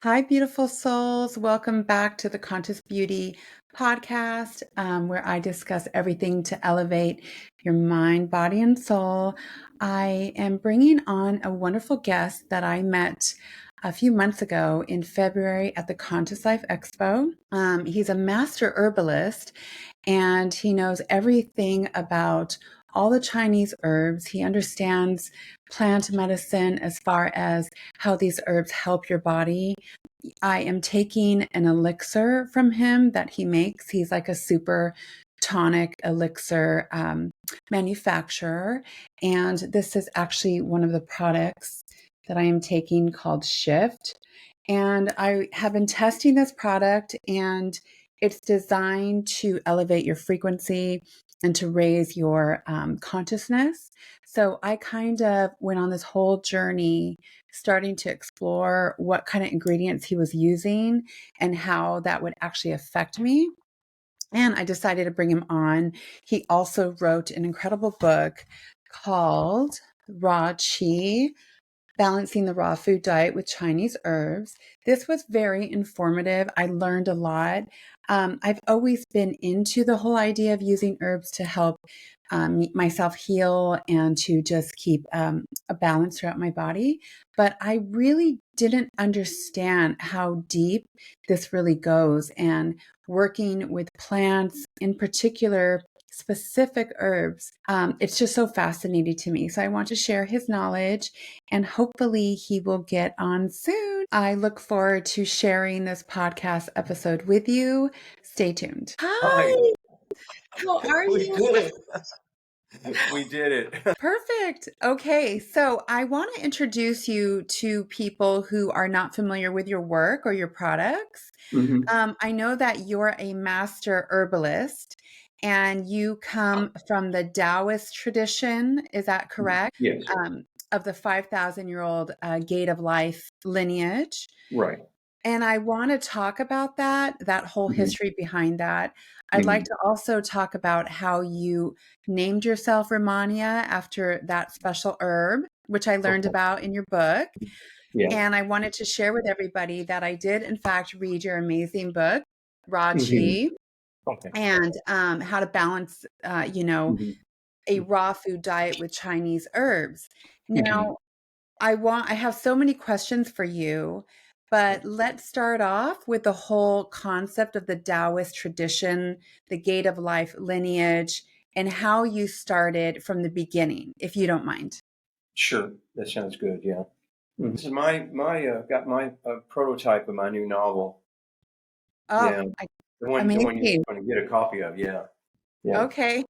Hi, beautiful souls. Welcome back to the Conscious Beauty podcast, where I discuss everything to elevate your mind, body, and soul. I am bringing on a wonderful guest that I met a few months ago in February at the Conscious Life Expo. He's a master herbalist and he knows everything about all the Chinese herbs. He understands plant medicine as far as how these herbs help your body. I am taking an elixir from him that he makes. He's like a super tonic elixir manufacturer. And this is actually one of the products that I am taking called Shift. And I have been testing this product, and it's designed to elevate your frequency and to raise your consciousness. So I kind of went on this whole journey starting to explore what kind of ingredients he was using and how that would actually affect me. And I decided to bring him on. He also wrote an incredible book called Raw Qi: Balancing the Raw Food Diet with Chinese Herbs. This was very informative. I learned a lot. I've always been into the whole idea of using herbs to help myself heal and to just keep a balance throughout my body. But I really didn't understand how deep this really goes. And working with plants, in particular, specific herbs, it's just so fascinating to me. So I want to share his knowledge, and hopefully he will get on soon. I look forward to sharing this podcast episode with you. Stay tuned. Hi, Hi, how are we you? did it. We did it. Perfect. Okay, so I want to introduce you to people who are not familiar with your work or your products. hmm I know that you're a master herbalist and you come from the Taoist tradition. Is that correct? Yes, Of the 5,000-year-old Gate of Life lineage. right. And I want to talk about that whole hmm history behind that. I'd like hmm to also talk about how you named yourself Rehmannia after that special herb, which I learned Okay. about in your book. Yeah. And I wanted to share with everybody that I did, in fact, read your amazing book, hmm Raji, Okay. and how to balance, hmm a raw food diet with Chinese herbs. hmm Now, I have so many questions for you, but let's start off with the whole concept of the Taoist tradition, the Gate of Life lineage, and how you started from the beginning, if you don't mind. Sure. That sounds good. Yeah. This is my got my prototype of my new novel. Oh, Yeah. The one you're amazing. going to get a copy of. Yeah. Yeah. Okay.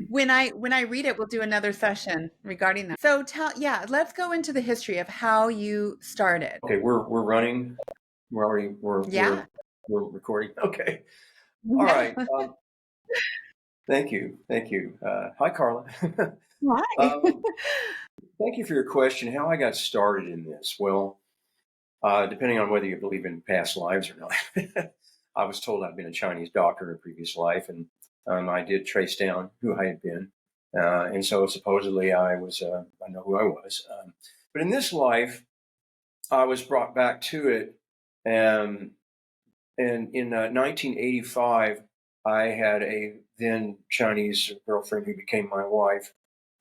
When I read it, we'll do another session regarding that. So let's go into the history of how you started. Okay. We're running. We're already Yeah. we're recording. Okay. All Yeah. right. Thank you. Thank you. Hi, Carla. Why? um, Thank you for your question. How I got started in this? Well, depending on whether you believe in past lives or not, I was told I'd been a Chinese doctor in a previous life, and I did trace down who I had been, and so supposedly I know who I was. But in this life, I was brought back to it, um, and in 1985, I had a then Chinese girlfriend who became my wife,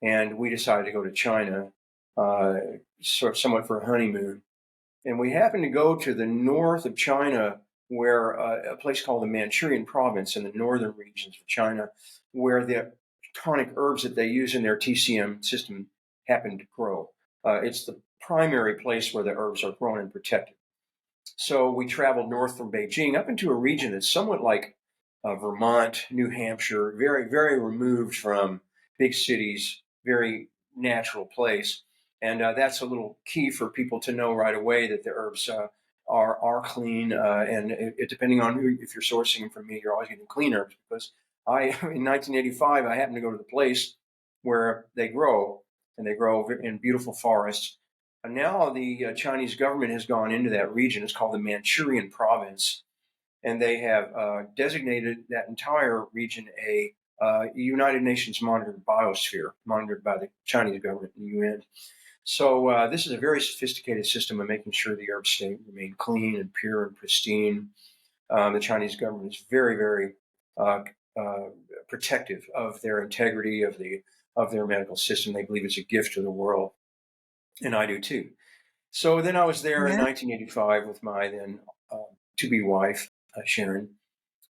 and we decided to go to China, uh, somewhat for a honeymoon. And we happened to go to the north of China, where a place called the Manchurian province in the northern regions of China, where the tonic herbs that they use in their TCM system happen to grow. It's the primary place where the herbs are grown and protected. So we traveled north from Beijing up into a region that's somewhat like Vermont, New Hampshire, very, very removed from big cities, very natural place. And that's a little key for people to know right away that the herbs are clean. And depending on who, if you're sourcing them from me, you're always getting clean herbs because in 1985, I happened to go to the place where they grow, and they grow in beautiful forests. And now the Chinese government has gone into that region. It's called the Manchurian province, and they have designated that entire region a United Nations monitored biosphere, monitored by the Chinese government and the UN. So this is a very sophisticated system of making sure the herbs remain clean and pure and pristine. The Chinese government is very, very uh, uh, protective of their integrity of their medical system. They believe it's a gift to the world, and I do too. So then I was there in Yeah. 1985 with my then to-be wife, Sharon,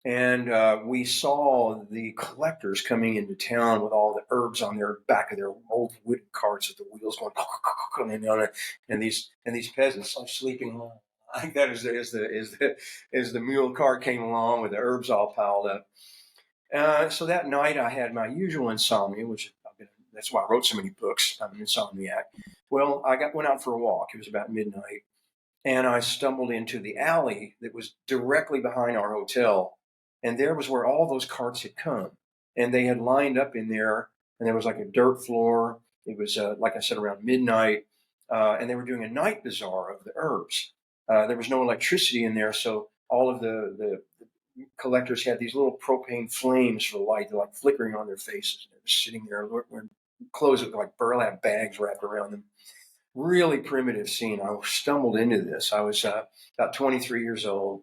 and we saw the collectors coming into town with all the herbs on their back of their old wooden carts with the wheels going, and these peasants are sleeping like that as the mule cart came along with the herbs all piled up. So that night I had my usual insomnia, that's why I wrote so many books. I'm an insomniac. Well, went out for a walk. It was about midnight, and I stumbled into the alley that was directly behind our hotel, and there was where all those carts had come, and they had lined up in there, and there was like a dirt floor. It was like I said, around midnight, and they were doing a night bazaar of the herbs. There was no electricity in there, so all of the collectors had these little propane flames for the light, they're like flickering on their faces. They were sitting there wearing clothes with like burlap bags wrapped around them. Really primitive scene. I stumbled into this. I was about 23 years old,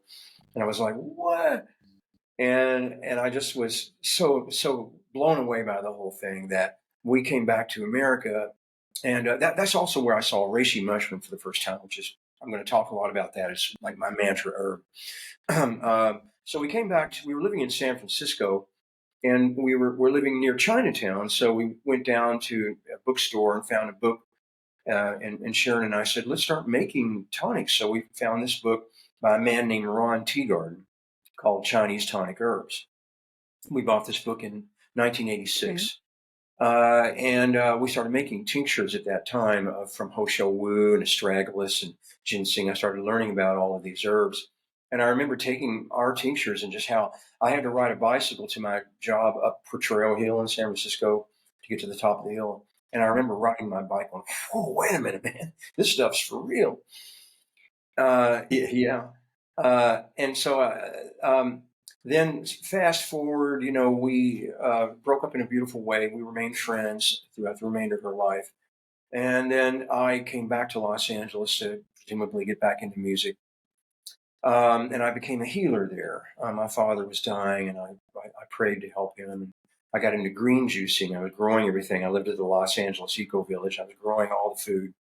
and I was like, "What?" And I just was so blown away by the whole thing that we came back to America, and that's also where I saw reishi mushroom for the first time, which is I'm going to talk a lot about that. It's like my mantra herb. So we came back. We were living in San Francisco, and we're living near Chinatown. So we went down to a bookstore and found a book. And Sharon and I said, let's start making tonics. So we found this book by a man named Ron Teagarden called Chinese Tonic Herbs. We bought this book in 1986. And we started making tinctures at that time from Ho Shou Wu and astragalus and ginseng. I started learning about all of these herbs. And I remember taking our tinctures and just how I had to ride a bicycle to my job up Potrero Hill in San Francisco to get to the top of the hill. And I remember riding my bike going, oh, wait a minute, man, this stuff's for real. Yeah. And so then fast forward, we broke up in a beautiful way. We remained friends throughout the remainder of her life. And then I came back to Los Angeles to presumably get back into music. And I became a healer there. My father was dying, and I prayed to help him. I got into green juicing. I was growing everything. I lived at the Los Angeles Eco Village. I was growing all the food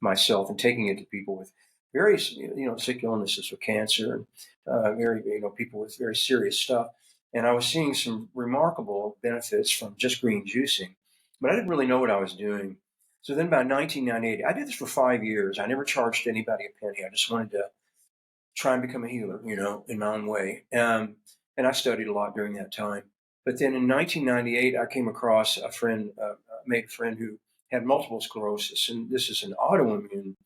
myself and taking it to people with various, sick illnesses with cancer and people with very serious stuff. And I was seeing some remarkable benefits from just green juicing, but I didn't really know what I was doing. So then by 1998, I did this for 5 years. I never charged anybody a penny. I just wanted to try and become a healer, in my own way. And I studied a lot during that time. But then in 1998, I came across a friend, made a friend who had multiple sclerosis, and this is an autoimmune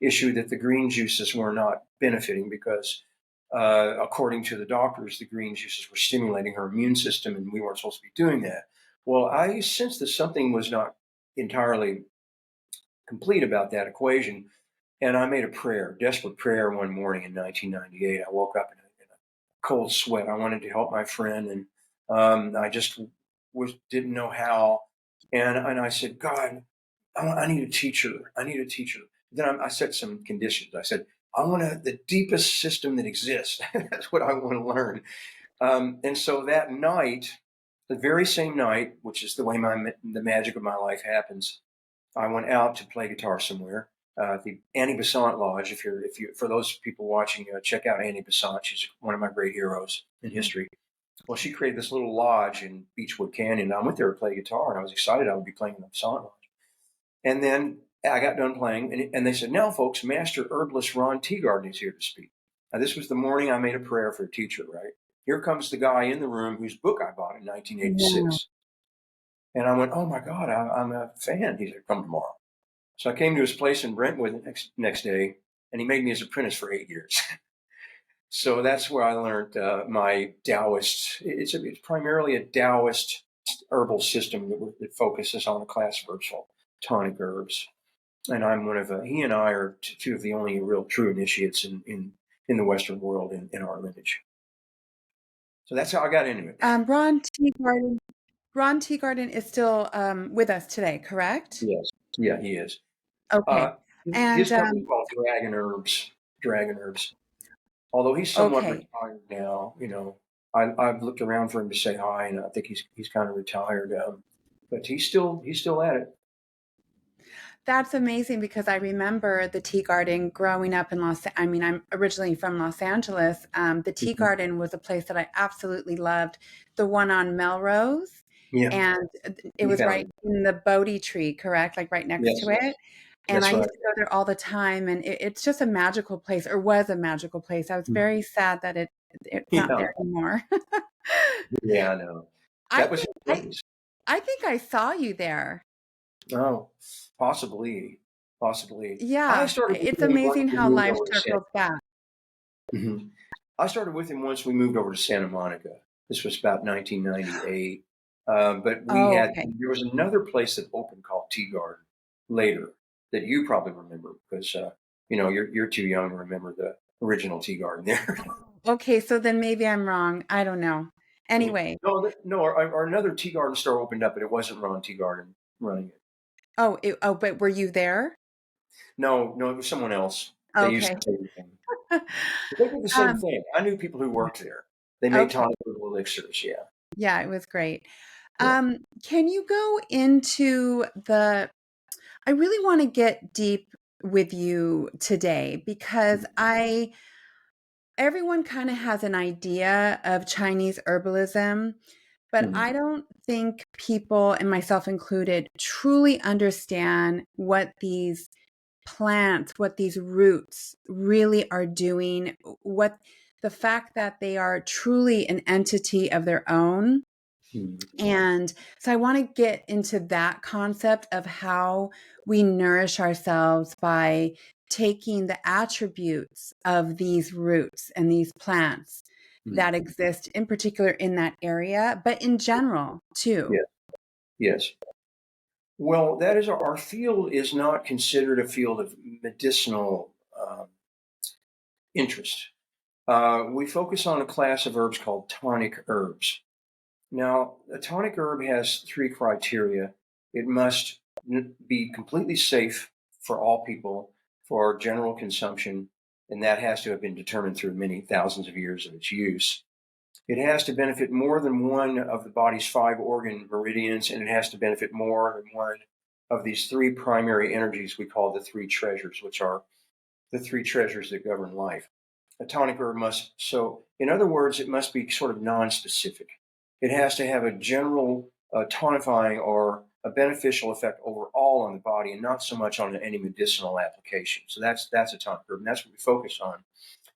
issue that the green juices were not benefiting because, according to the doctors, the green juices were stimulating her immune system, and we weren't supposed to be doing that. Well, I sensed that something was not entirely complete about that equation, and I made a prayer, desperate prayer, one morning in 1998. I woke up in a cold sweat. I wanted to help my friend, and I just didn't know how. And I said, God, I need a teacher. I need a teacher. Then I set some conditions. I said, I want the deepest system that exists. That's what I want to learn. And so that night, the very same night, which is the way the magic of my life happens, I went out to play guitar somewhere. The Annie Besant Lodge. For those people watching, check out Annie Besant. She's one of my great heroes in history. Well, she created this little lodge in Beechwood Canyon. I went there to play guitar, and I was excited I would be playing in the Besant Lodge. And then I got done playing, and they said, now, folks, Master Herbalist Ron Teagarden is here to speak. Now, this was the morning I made a prayer for a teacher, right? Here comes the guy in the room whose book I bought in 1986. And I went, oh, my God, I'm a fan. He said, come tomorrow. So I came to his place in Brentwood the next day, and he made me his apprentice for 8 years. So that's where I learned my Taoist. It's primarily a Taoist herbal system that focuses on a class of herbs called tonic herbs. And I'm one of he and I are two of the only real true initiates in the Western world in our lineage. So that's how I got into it. Ron Teagarden is still with us today, correct? Yes. Yeah, he is. Okay. His And company's called Dragon Herbs. Although he's somewhat okay. retired now, I've looked around for him to say hi, and I think he's kind of retired. But he's still at it. That's amazing because I remember the tea garden growing up in I mean, I'm originally from Los Angeles. The tea Mhm. garden was a place that I absolutely loved, the one on Melrose. Yeah, And it you was found right it. in the Bodhi tree, correct? Like right next Yes, to it. And I that's used right. to go there all the time. And it's just a magical place, or was a magical place. I was Mhm. very sad that it's not Yeah, there anymore. yeah, I know. I That was think his place. I think I saw you there. Oh, possibly, possibly. I Yeah, started with it's him once amazing we how moved life over to San. circles back. Mhm. I started with him once we moved over to Santa Monica. This was about 1998. But Oh, okay. there was another place that opened called Tea Garden later that you probably remember because, you're too young to remember the original Tea Garden there. Okay, so then maybe I'm wrong. I don't know. Yeah. Anyway, No, our another Tea Garden store opened up, but it wasn't Ron Tea Garden running it. but were you there? No, it was someone else. They used Okay. the same thing. But they did the same Um, thing. I knew people who worked there. They made okay. tonic herbal elixirs. Yeah, Yeah, it was great. yeah. Can you go into I really want to get deep with you today because everyone kind of has an idea of Chinese herbalism, but Mhm. I don't think people, and myself included, truly understand what these plants, what these roots really are doing, what the fact that they are truly an entity of their own. Mhm. And so I want to get into that concept of how we nourish ourselves by taking the attributes of these roots and these plants Mhm. that exist in particular in that area, but in general too. Yeah. Yes. Well, that is our field is not considered a field of medicinal interest. We focus on a class of herbs called tonic herbs. Now, a tonic herb has three criteria. It must be completely safe for all people for general consumption, and that has to have been determined through many thousands of years of its use. It has to benefit more than one of the body's five organ meridians, and it has to benefit more than one of these three primary energies we call the three treasures, which are the three treasures that govern life. A tonic herb must, so in other words, it must be sort of non-specific. It has to have a general tonifying or a beneficial effect overall on the body and not so much on any medicinal application. So that's a tonic herb, and that's what we focus on.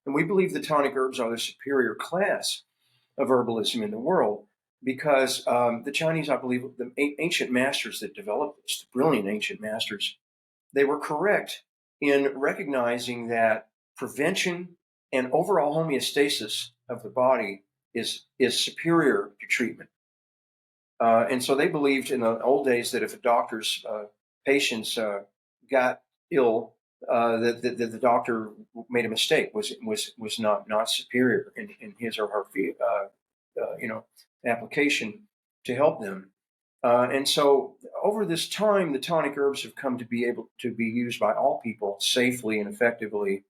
And we believe the tonic herbs are the superior class of herbalism in the world because the Chinese, I believe, the ancient masters that developed this, the brilliant ancient masters, they were correct in recognizing that prevention and overall homeostasis of the body is superior to treatment. And so they believed in the old days that if a doctor's patients got ill, that the doctor made a mistake, was not superior in his or her application to help them. And so over this time, the tonic herbs have come to be able to be used by all people safely and effectively.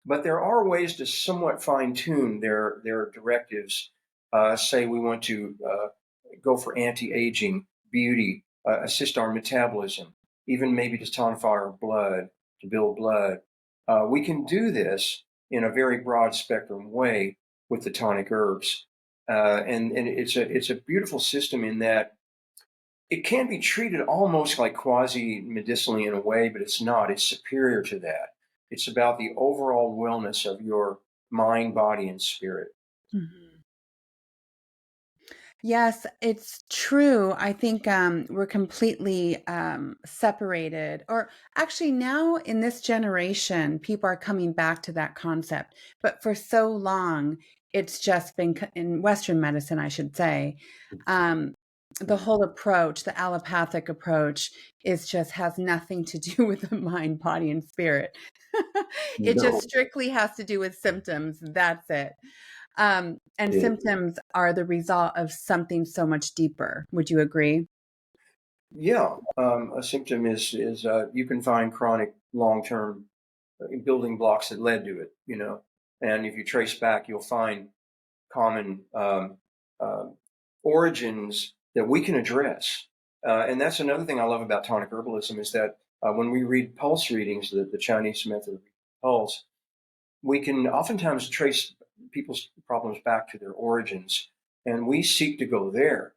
But there are ways to somewhat fine tune their directives. Say we want to go for anti-aging, beauty, assist our metabolism, even maybe to tonify our blood, to build blood. We can do this in a very broad spectrum way with the tonic herbs. And it's a beautiful system in that it can be treated almost like quasi medicinally in a way, but it's not. It's superior to that. It's about the overall wellness of your mind, body, and spirit. Mhm. Yes, it's true. I think we're completely separated. Or actually, now in this generation, people are coming back to that concept. But for so long, it's just been in Western medicine, I should say. Um, the whole approach, the allopathic approach, is just has nothing to do with the mind, body, and spirit. It just No. strictly has to do with symptoms. That's it. And Yeah. symptoms are the result of something so much deeper. Would you agree? Yeah, a symptom is you can find chronic long-term building blocks that led to it, and if you trace back, you'll find common uh, origins that we can address. And that's another thing I love about tonic herbalism is that when we read pulse readings, the Chinese method of pulse, we can oftentimes trace people's problems back to their origins, and we seek to go there.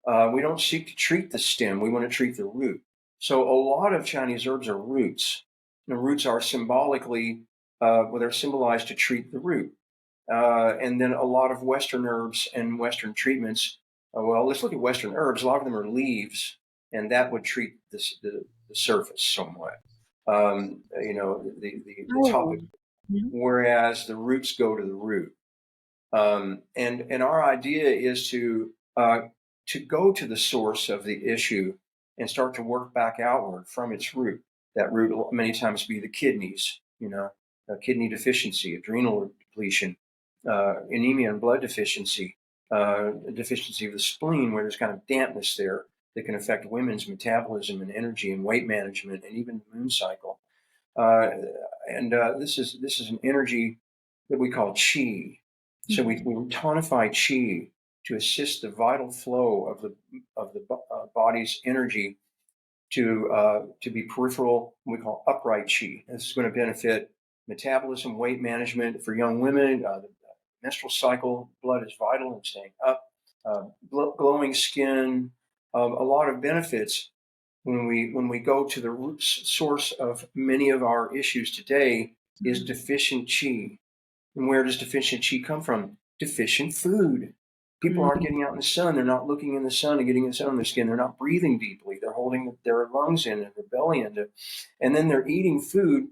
We don't seek to treat the stem, we want to treat the root. So a lot of Chinese herbs are roots. The roots are symbolically, they're symbolized to treat the root. And then a lot of Western herbs and Western treatments. Well, let's look at Western herbs. A lot of them are leaves, and that would treat the surface somewhat. The topic, Oh. Mhm. whereas the roots go to the root. And our idea is to go to the source of the issue and start to work back outward from its root. That root will many times be the kidneys, kidney deficiency, adrenal depletion, anemia and blood deficiency, deficiency of the spleen, where there's kind of dampness there that can affect women's metabolism and energy and weight management and even the moon cycle. Uh, and this is an energy that we call qi. So we tonify qi to assist the vital flow of the body's energy to be peripheral. We call upright qi. This is going to benefit metabolism, weight management for young women. The menstrual cycle, blood is vital in staying up. Glowing skin, a lot of benefits when we go to the root source of many of our issues today is deficient qi. And where does deficient qi come from? Deficient food. People aren't getting out in the sun. They're not looking in the sun and getting the sun on their skin. They're not breathing deeply. They're holding their lungs in and their belly in. And then they're eating food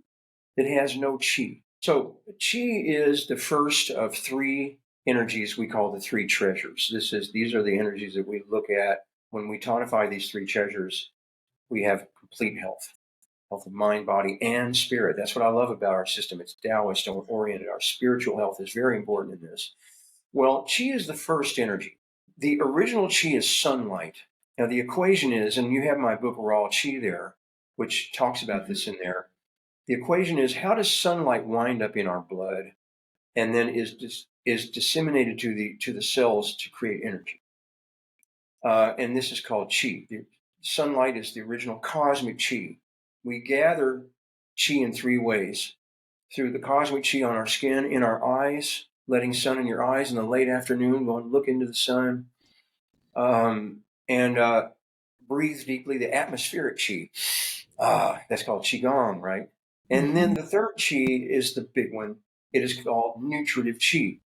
that has no qi. So qi is the first of three energies we call the three treasures. These are the energies that we look at when we tonify these three treasures. We have complete health of mind, body, and spirit. That's what I love about our system. It's Taoist oriented. Our spiritual health is very important in this. Well, qi is the first energy. The original qi is sunlight. Now, the equation is, and you have my book, Raw Qi, there, which talks about this in there. The equation is, how does sunlight wind up in our blood and then is disseminated to the cells to create energy? And this is called qi. The sunlight is the original cosmic qi. We gather qi in three ways: through the cosmic qi on our skin, in our eyes, letting sun in your eyes in the late afternoon, go and look into the sun, and breathe deeply, the atmospheric qi. That's called qigong, right? And then the third qi is the big one. It is called nutritive qi.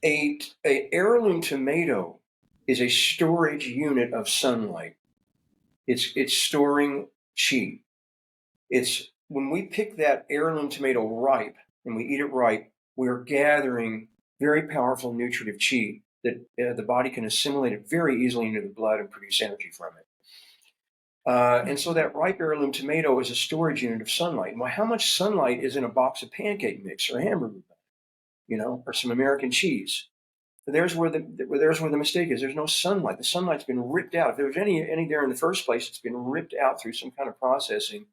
A heirloom tomato is a storage unit of sunlight. It's storing qi. It's when we pick that heirloom tomato ripe and we eat it ripe, we're gathering very powerful nutritive qi that the body can assimilate it very easily into the blood and produce energy from it. And so that ripe heirloom tomato is a storage unit of sunlight. Well, how much sunlight is in a box of pancake mix or hamburger bun, or some American cheese? There's where the mistake is. There's no sunlight. The sunlight's been ripped out. If there was any there in the first place, it's been ripped out through some kind of processing.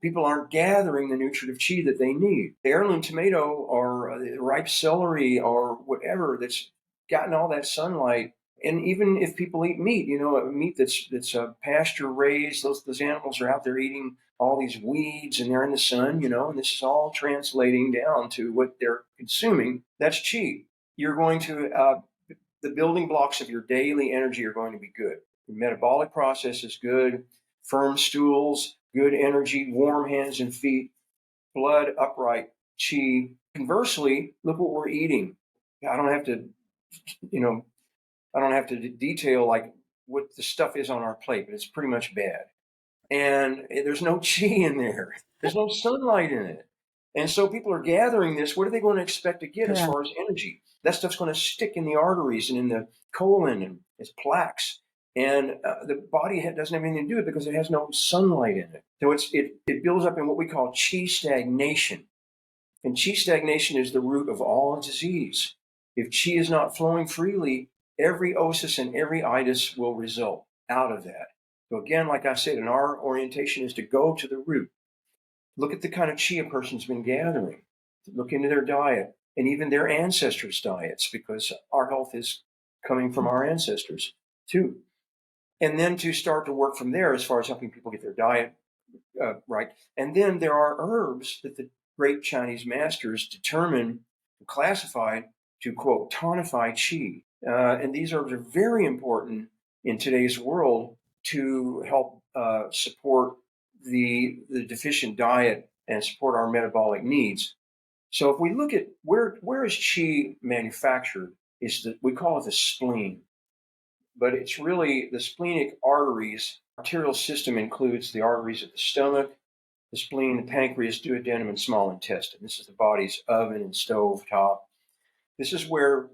People aren't gathering the nutritive qi that they need. The heirloom tomato or ripe celery or whatever that's gotten all that sunlight. And even if people eat meat, meat that's pasture raised, those animals are out there eating all these weeds and they're in the sun, and this is all translating down to what they're consuming. That's qi. You're going to, the building blocks of your daily energy are going to be good. Your metabolic process is good, firm stools, good energy, warm hands and feet, blood upright, qi. Conversely, look what we're eating. I don't have to detail like what the stuff is on our plate, but it's pretty much bad. And there's no qi in there. There's no sunlight in it. And so people are gathering this. What are they going to expect to get as far as energy? That stuff's going to stick in the arteries and in the colon and it's plaques. And the body doesn't have anything to do with it because it has no sunlight in it. So it builds up in what we call qi stagnation. And qi stagnation is the root of all disease. If qi is not flowing freely, every osis and every itis will result out of that. So again, like I said, and our orientation is to go to the root. Look at the kind of chi a person's been gathering. Look into their diet and even their ancestors' diets, because our health is coming from our ancestors too. And then to start to work from there as far as helping people get their diet right. And then there are herbs that the great Chinese masters determined and classified to, quote, tonify qi. And these herbs are very important in today's world to help support the deficient diet and support our metabolic needs. So if we look at where is qi manufactured, we call it the spleen, but it's really the splenic arteries. Arterial system includes the arteries of the stomach, the spleen, the pancreas, duodenum, and small intestine. This is the body's oven and stove top. This is where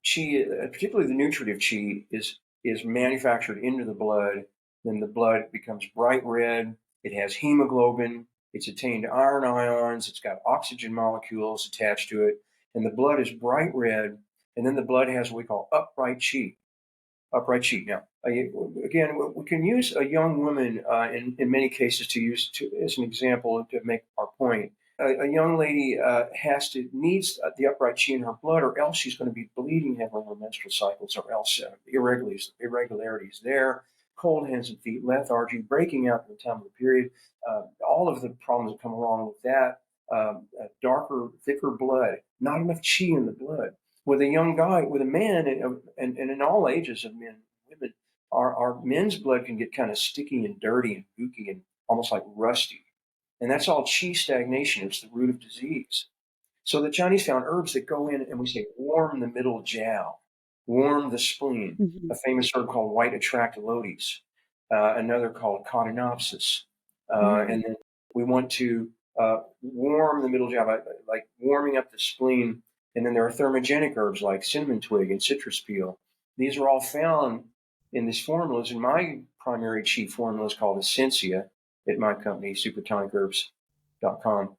qi, particularly the nutritive qi, is manufactured into the blood. Then the blood becomes bright red. It has hemoglobin. It's attained iron ions. It's got oxygen molecules attached to it. And the blood is bright red. And then the blood has what we call upright qi. Upright qi. Now, again, we can use a young woman in many cases as an example to make our point. A young lady needs the upright qi in her blood, or else she's going to be bleeding heavily on her menstrual cycles, or else irregularities there, cold hands and feet, lethargy, breaking out at the time of the period, all of the problems that come along with that, darker, thicker blood, not enough qi in the blood. With a young guy, with a man, and in all ages of men and women, our men's blood can get kind of sticky and dirty and gooky and almost like rusty. And that's all qi stagnation. It's the root of disease. So the Chinese found herbs that go in and we say warm the middle jiao, warm the spleen. Mhm. A famous herb called white atractylodes, another called codonopsis. And then we want to warm the middle jiao by like warming up the spleen. And then there are thermogenic herbs like cinnamon twig and citrus peel. These are all found in these formulas. And my primary qi formula is called Essentia at my company, supertonicherbs.com.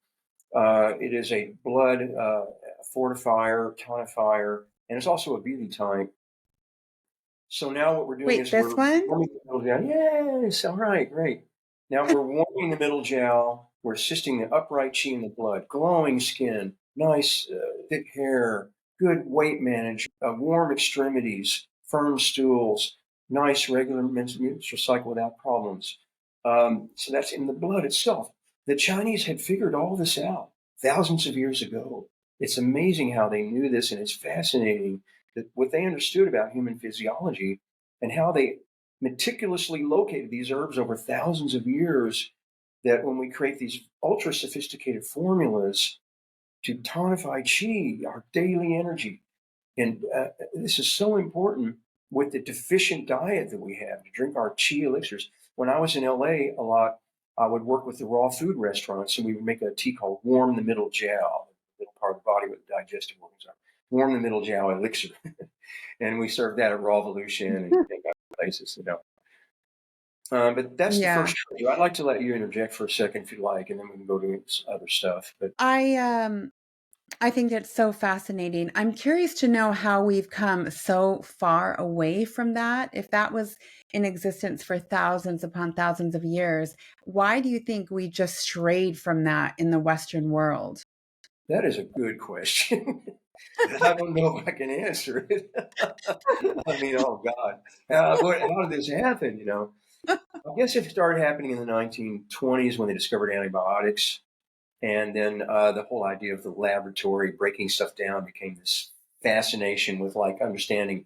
It is a blood fortifier, tonifier, and it's also a beauty tonic. So now what we're doing Wait, is this we're one? warming the middle jowl. Yes, all right, great. Now we're warming the middle jowl. We're assisting the upright chi in the blood, glowing skin, nice thick hair, good weight management, warm extremities, firm stools, nice regular menstrual cycle without problems. So that's in the blood itself. The Chinese had figured all this out thousands of years ago. It's amazing how they knew this, and it's fascinating that what they understood about human physiology and how they meticulously located these herbs over thousands of years, that when we create these ultra sophisticated formulas to tonify qi, our daily energy, and this is so important with the deficient diet that we have, to drink our qi elixirs. When I was in LA a lot, I would work with the raw food restaurants, and we would make a tea called warm the middle jiao, the middle part of the body where the digestive organs are. Warm the middle jiao elixir. And we serve that at Rawvolution and other places. But that's the Yeah. first review. I'd like to let you interject for a second if you like, and then we can go to other stuff. But I think it's so fascinating. I'm curious to know how we've come so far away from that. If that was in existence for thousands upon thousands of years, why do you think we just strayed from that in the Western world? that is a good question. I don't know if I can answer it. I mean, oh God, how did this happen? I guess it started happening in the 1920s when they discovered antibiotics, and then the whole idea of the laboratory breaking stuff down became this fascination with like understanding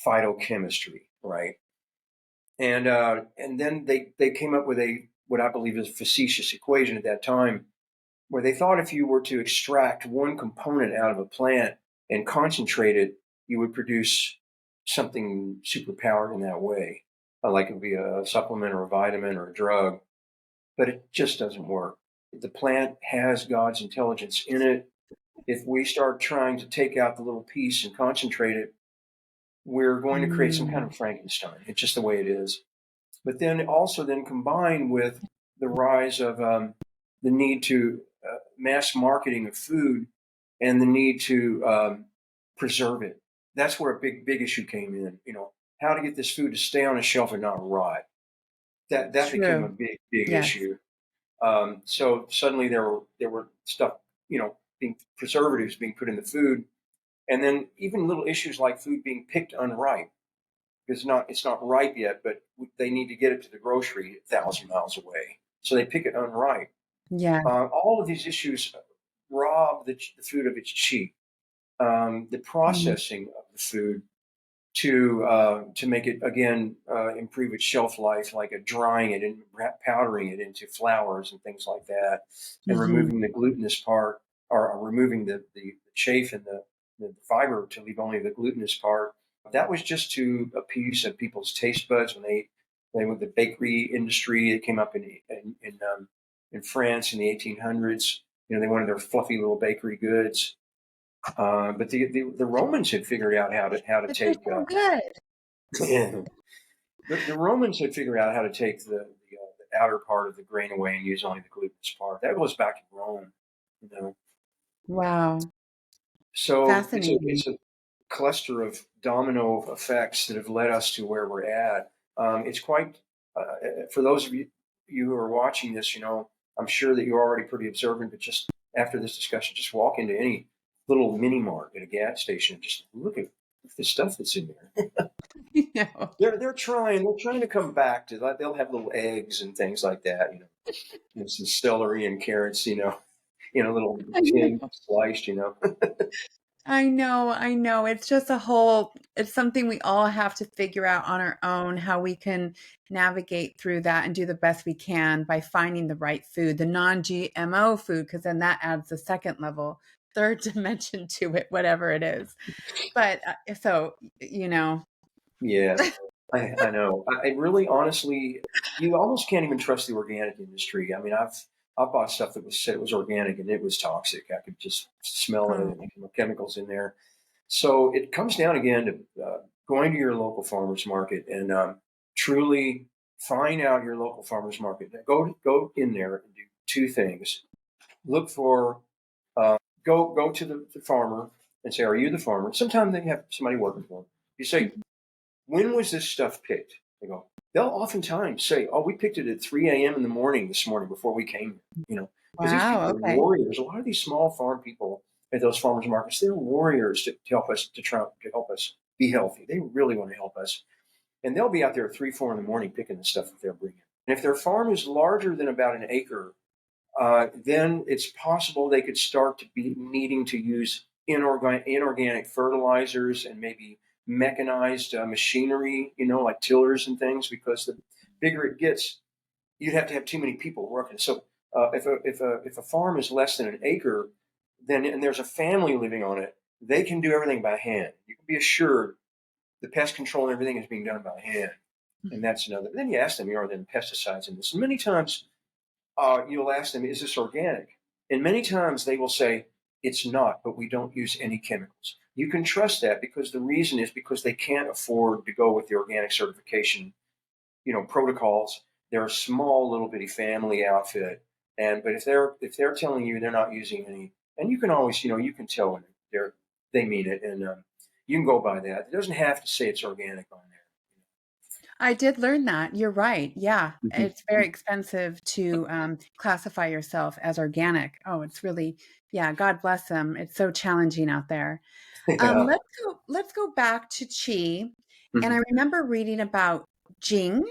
phytochemistry, right? And then they came up with what I believe is a facetious equation at that time, where they thought if you were to extract one component out of a plant and concentrate it, you would produce something superpowered in that way, like it would be a supplement or a vitamin or a drug. But it just doesn't work. The plant has God's intelligence in it. If we start trying to take out the little piece and concentrate it, we're going to create some kind Mm. of Frankenstein. It's just the way it is. But then also then combined with the rise of the need to mass marketing of food and the need to preserve it. That's where a big issue came in. How to get this food to stay on a shelf and not rot. that became a True. big Yes. issue. So suddenly there were stuff, being preservatives being put in the food, and then even little issues like food being picked unripe. It's not ripe yet, but they need to get it to the grocery 1,000 miles away, so they pick it unripe. Yeah. All of these issues rob the food of its chi. The Mm. processing of the food to make it again improve its shelf life, like drying it and powdering it into flours and things like that, and Mhm. removing the glutinous part, or removing the chafe and the fiber to leave only the glutinous part. That was just to appease people's taste buds when they went the bakery industry. It came up in France in the 1800s. They wanted their fluffy little bakery goods. But the Romans had figured out how to But they're take so good. the Romans had figured out how to take the outer part of the grain away and use only the glutinous part. That goes back to Rome, you know. Wow. So Fascinating. it's a cluster of domino effects that have led us to where we're at. It's quite for those of you who are watching this. I'm sure that you're already pretty observant, but just after this discussion, just walk into any little mini mart at a gas station and just look at the stuff that's in there. You know. They're trying to come back to that. They'll have little eggs and things like that. And some celery and carrots. In a little I tin know. sliced. I know, I know. It's something we all have to figure out on our own how we can navigate through that and do the best we can by finding the right food, the non-GMO food, because then that adds the second level, third dimension to it, whatever it is. But so, you know, Yes, I know. I really, honestly, you almost can't even trust the organic industry. I mean, I've bought stuff that was said it was organic and it was toxic. I could just smell it, oh, and the chemicals in there. So it comes down again to going to your local farmers market and truly find out your local farmers market. Go in there and do two things. Look for go to the farmer and say, "Are you the farmer?" Sometimes they have somebody working for them. You say, when was this stuff picked? They go, they'll oftentimes say, oh, we picked it at 3 a.m. in the morning this morning before we came, because these wow, people are okay. warriors. A lot of these small farm people at those farmers markets, they're warriors to help us, to help us be healthy. They really want to help us. And they'll be out there at 3, 4 in the morning picking the stuff that they're bringing. And if their farm is larger than about an acre, then it's possible they could start to be needing to use inorganic fertilizers and maybe mechanized machinery, like tillers and things, because the bigger it gets, you'd have to have too many people working. So if a farm is less than an acre, then and there's a family living on it, they can do everything by hand. You can be assured the pest control and everything is being done by hand. And that's another. Then you ask them, are there pesticides in this? And many times you'll ask them, is this organic? And many times they will say, it's not, but we don't use any chemicals. You can trust that because the reason is because they can't afford to go with the organic certification, protocols. They're a small little bitty family outfit. But if they're telling you they're not using any, and you can always, you can tell when they mean it, and you can go by that. It doesn't have to say it's organic on I did learn that. You're right. Yeah. there. It's very expensive to classify yourself as organic. Oh, it's really, yeah, God bless them. It's so challenging out there. Yeah. Let's go back to Qi. And Mhm. I remember reading about Jing.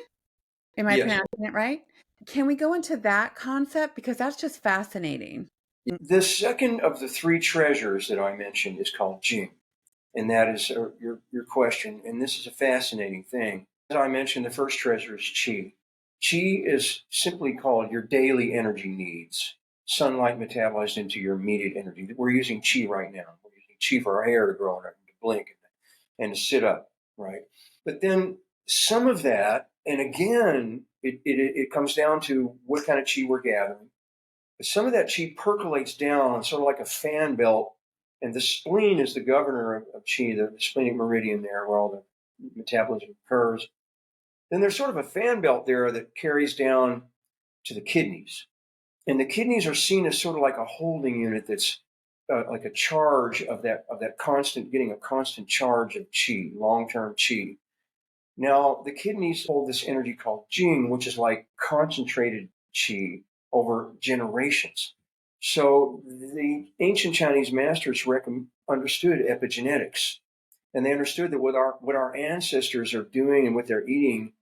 Am I Yes. pronouncing it right? Can we go into that concept? Because that's just fascinating. The second of the three treasures that I mentioned is called Jing, and that is your question. And this is a fascinating thing. As I mentioned, the first treasure is Qi. Qi is simply called your daily energy needs, sunlight metabolized into your immediate energy. We're using Qi right now. We're using Qi for our hair to grow and to blink and to sit up, right? But then some of that, and again, it comes down to what kind of Qi we're gathering. Some of that chi percolates down, sort of like a fan belt, and the spleen is the governor of chi, the splenic meridian there, where all the metabolism occurs. Then there's sort of a fan belt there that carries down to the kidneys, and the kidneys are seen as sort of like a holding unit that's like a charge of that constant, getting a constant charge of chi, long term chi. Now, the kidneys hold this energy called jing, which is like concentrated qi over generations. So the ancient Chinese masters understood epigenetics, and they understood that what our ancestors are doing and what they're eating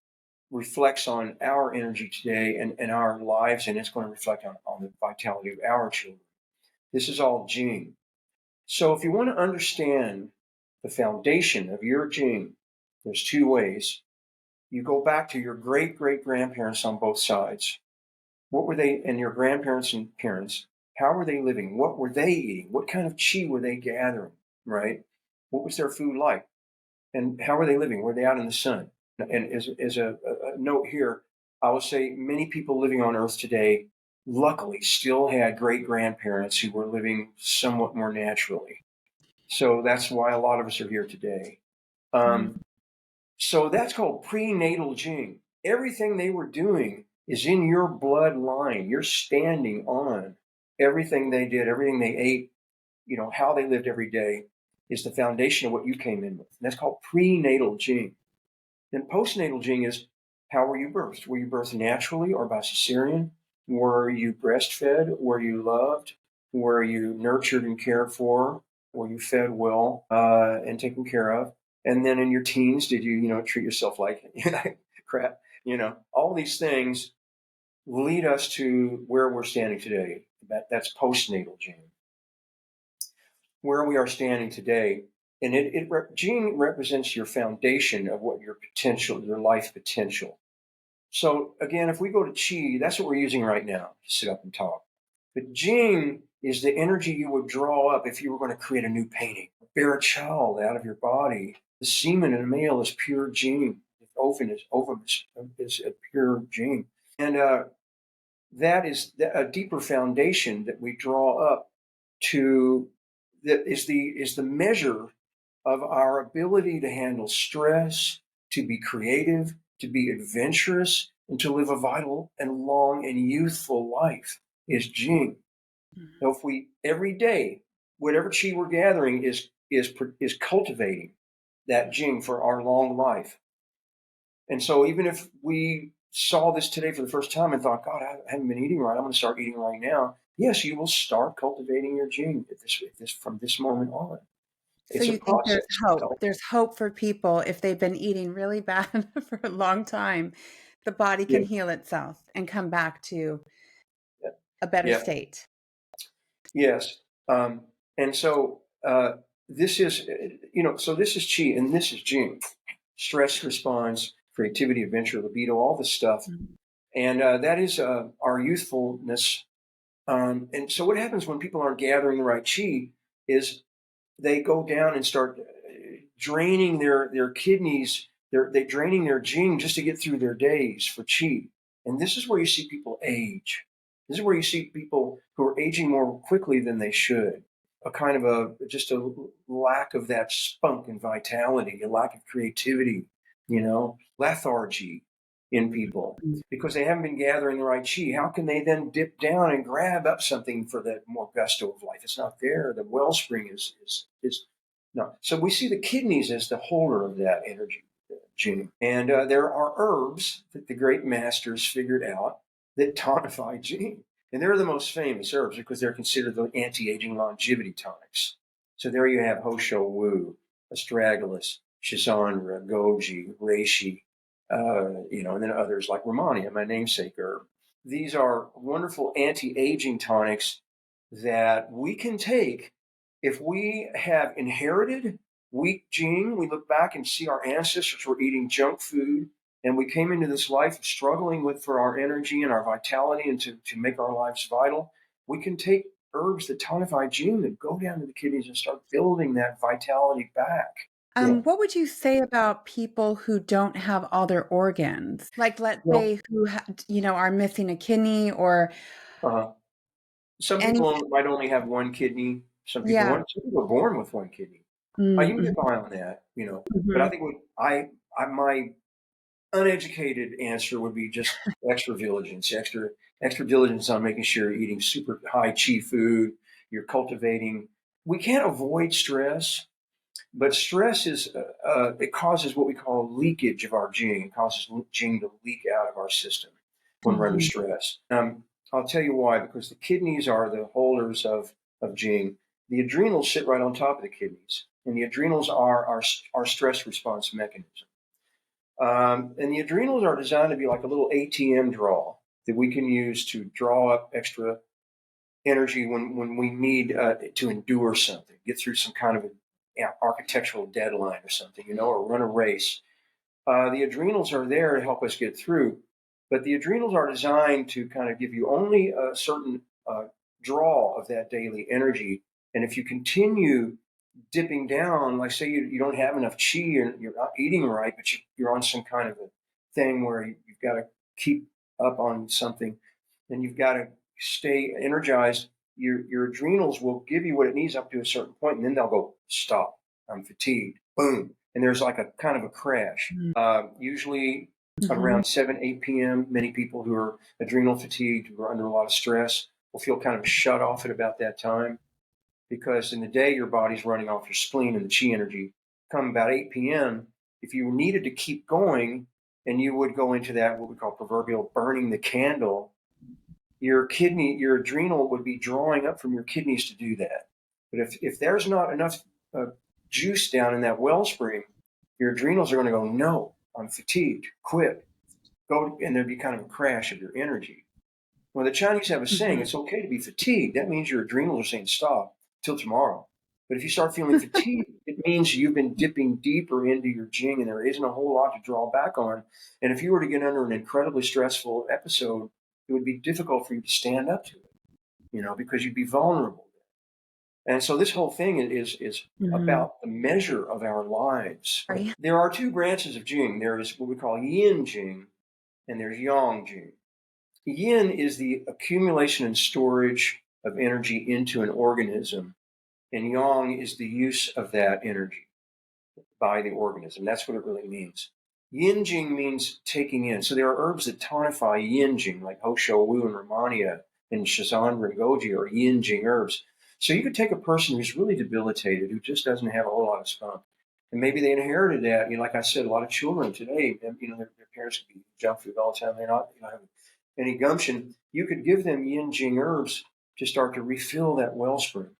reflects on our energy today and our lives, and it's going to reflect on the vitality of our children. This is all jing. So if you want to understand the foundation of your jing, there's two ways. You go back to your great great grandparents on both sides. What were they, and your grandparents and parents? How were they living? What were they eating? What kind of chi were they gathering? Right? What was their food like? And how were they living? Were they out in the sun? And as a note here, I will say many people living on Earth today, luckily, still had great grandparents who were living somewhat more naturally. So that's why a lot of us are here today. Mm. So that's called prenatal jing. Everything they were doing is in your bloodline. You're standing on everything they did, everything they ate, how they lived every day is the foundation of what you came in with. And that's called prenatal jing. Then postnatal jing is, how were you birthed? Were you birthed naturally or by cesarean? Were you breastfed? Were you loved? Were you nurtured and cared for? Were you fed well and taken care of? And then in your teens, did you, treat yourself like crap? All these things lead us to where we're standing today. That's postnatal jing. Where we are standing today, and gene represents your foundation of what your potential, your life potential. So again, if we go to chi, that's what we're using right now to sit up and talk. But jing is the energy you would draw up if you were going to create a new painting, bear a child out of your body. The semen in a male is pure jing. The ovum is a pure jing, and that is a deeper foundation that we draw up to, that is the measure of our ability to handle stress, to be creative, to be adventurous, and to live a vital and long and youthful life is jing. So if we every day, whatever chi we're gathering is cultivating that jing for our long life. And so even if we saw this today for the first time and thought, God, I haven't been eating right, I'm going to start eating right now. Yes, you will start cultivating your jing from this moment on. So It's a you think there's process. hope? There's hope for people if they've been eating really bad for a long time. The body Yeah, can heal itself and come back to yeah, a better yeah, state. yes. And so this is, so this is chi and this is jing. Stress response, creativity, adventure, libido, all this stuff. Mhm. And that is our youthfulness. And so what happens when people aren't gathering the right chi is they go down and start draining their kidneys. They're draining their jing just to get through their days for chi. And this is where you see people age. This is where you see people who are aging more quickly than they should. A kind of just a lack of that spunk and vitality, a lack of creativity, lethargy in people because they haven't been gathering the right chi. How can they then dip down and grab up something for that more gusto of life? It's not there. The wellspring is no. So we see the kidneys as the holder of that energy, jing. And there are herbs that the great masters figured out that tonify jing. And they're the most famous herbs because they're considered the anti-aging longevity tonics. So there you have Hosho Wu, Astragalus, Schisandra, Goji, Reishi, and then others like Rehmannia, my namesake herb. These are wonderful anti-aging tonics that we can take if we have inherited weak jing. We look back and see our ancestors were eating junk food, and we came into this life struggling for our energy and our vitality and to make our lives vital. We can take herbs that tonify jing that go down to the kidneys and start building that vitality back. Yeah. What would you say about people who don't have all their organs? Like, let's Well, say who are missing a kidney or uh, some any. people might only have one kidney. Some people Yeah. some people are born with one kidney. You can Mm-hmm. get by on that. But I think my uneducated answer would be just extra diligence on making sure you're eating super high chi food. You're cultivating. We can't avoid stress, But stress it causes what we call leakage of our Jing. It causes Jing to leak out of our system when we're under Mhm. stress. I'll tell you why, because the kidneys are the holders of Jing. The adrenals sit right on top of the kidneys, and the adrenals are our stress response mechanism. And the adrenals are designed to be like a little ATM draw that we can use to draw up extra energy when we need to endure something, get through some kind of architectural deadline or something, or run a race. The adrenals are there to help us get through, but the adrenals are designed to kind of give you only a certain draw of that daily energy. And if you continue dipping down, like say you don't have enough chi and you're not eating right, but you're on some kind of a thing where you've got to keep up on something and you've got to stay energized, your adrenals will give you what it needs up to a certain point, and then they'll go, stop, I'm fatigued, boom. And there's like a kind of a crash. Usually Mhm. around 7, 8 p.m., many people who are adrenal fatigued, who are under a lot of stress, will feel kind of shut off at about that time because in the day your body's running off your spleen and the chi energy. Come about 8 p.m., if you needed to keep going and you would go into that, what we call proverbial burning the candle, your adrenal would be drawing up from your kidneys to do that. But if there's not enough juice down in that wellspring, your adrenals are going to go, no, I'm fatigued, quit, go, and there'd be kind of a crash of your energy. Well, the Chinese have a saying, Mhm. it's okay to be fatigued. That means your adrenals are saying stop till tomorrow. But if you start feeling fatigued, it means you've been dipping deeper into your Jing and there isn't a whole lot to draw back on. And if you were to get under an incredibly stressful episode, it would be difficult for you to stand up to it, because you'd be vulnerable. And so this whole thing is Mhm. about the measure of our lives. Sorry. There are two branches of Jing. There is what we call Yin Jing and there's Yang Jing. Yin is the accumulation and storage of energy into an organism, and Yang is the use of that energy by the organism. That's what it really means. Yin Jing means taking in. So there are herbs that tonify Yin Jing, like Ho Shou Wu and Rehmannia and Shazan Ringoji are Yin Jing herbs. So you could take a person who's really debilitated, who just doesn't have a whole lot of spunk, and maybe they inherited that. Like I said, a lot of children today, their parents could be junk food all the time. They're not, have any gumption. You could give them Yin Jing herbs to start to refill that wellspring.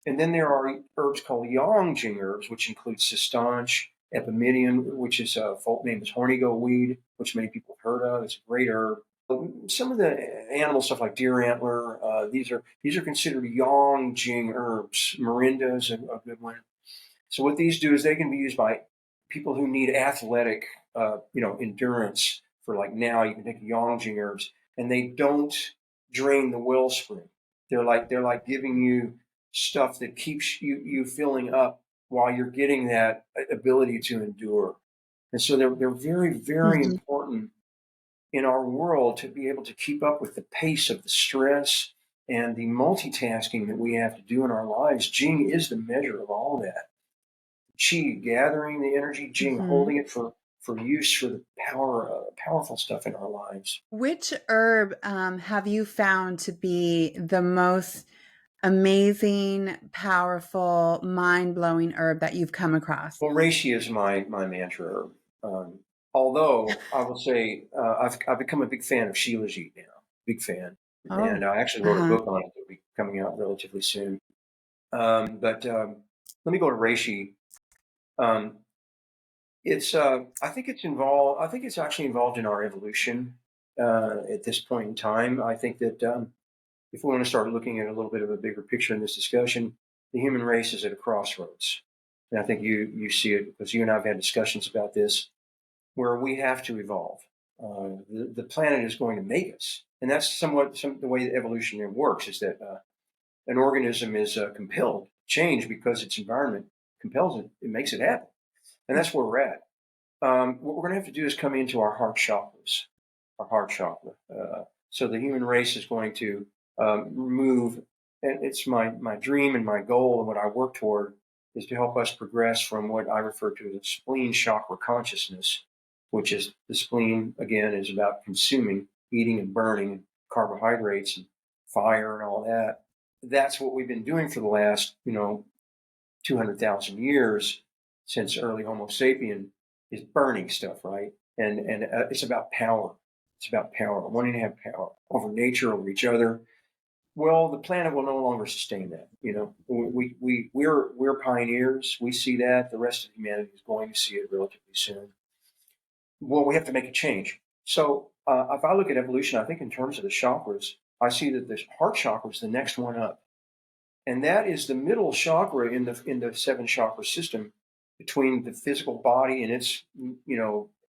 And then there are herbs called Yang Jing herbs, which include cistanche, epimedium, which is a folk name is horny-goat weed, which many people have heard of. It's a great herb. Some of the animal stuff like deer antler, these are considered Yang Jing herbs. Morinda is a good one. So what these do is they can be used by people who need athletic, endurance. For like now, you can take Yang Jing herbs, and they don't drain the wellspring. They're like giving you stuff that keeps you filling up while you're getting that ability to endure. And so they're very, very Mhm. important in our world to be able to keep up with the pace of the stress and the multitasking that we have to do in our lives. Jing is the measure of all that. Qi gathering the energy, Jing Mhm. holding it for use for the powerful stuff in our lives. Which herb have you found to be the most amazing, powerful, mind-blowing herb that you've come across? Well, reishi is my mantra. Um, Although I will say I've become a big fan of Shilajit now, big fan, and Oh, I actually wrote a uh-huh. book on it that will be coming out relatively soon. But let me go to reishi. Um, it's I think it's involved. I think it's actually involved in our evolution at this point in time. I think that if we want to start looking at a little bit of a bigger picture in this discussion, the human race is at a crossroads. And I think you see it because you and I have had discussions about this, where we have to evolve. The planet is going to make us, and that's somewhat the way that evolution works. Is that an organism is compelled to change because its environment compels it. It makes it happen, and that's where we're at. What we're going to have to do is come into our heart chakras, our heart chakra. So the human race is going to move, and it's my dream and my goal and what I work toward is to help us progress from what I refer to as a spleen chakra consciousness, which is the spleen, again, is about consuming, eating and burning carbohydrates and fire and all that. That's what we've been doing for the last, 200,000 years since early Homo sapien is burning stuff, right? And it's about power. It's about power, wanting to have power over nature, over each other. Well, the planet will no longer sustain that. We're pioneers. We see that. The rest of humanity is going to see it relatively soon. Well, we have to make a change. So if I look at evolution, I think in terms of the chakras, I see that the heart chakra is the next one up, and that is the middle chakra in the seven chakra system between the physical body and its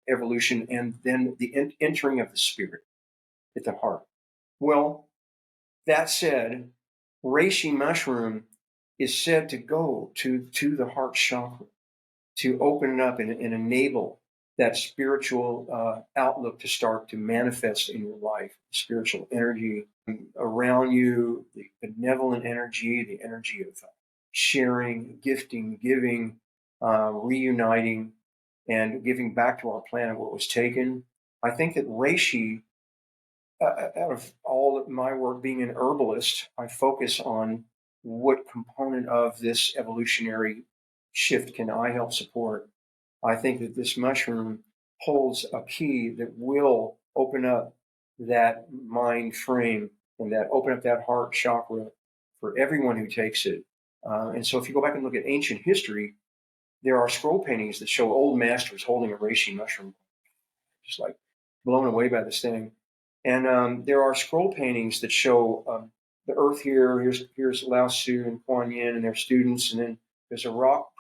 evolution, and then the entering of the spirit at the heart. Well, that said, reishi mushroom is said to go to the heart chakra to open it up and enable that spiritual outlook to start to manifest in your life, spiritual energy around you, the benevolent energy, the energy of sharing, gifting, giving, reuniting, and giving back to our planet what was taken. I think that reishi, out of all of my work being an herbalist, I focus on what component of this evolutionary shift can I help support. I think that this mushroom holds a key that will open up that mind frame and that open up that heart chakra for everyone who takes it. And so if you go back and look at ancient history, there are scroll paintings that show old masters holding a reishi mushroom, just like blown away by this thing. And there are scroll paintings that show the earth here. Here's Lao Tzu and Kuan Yin and their students, and then there's a rock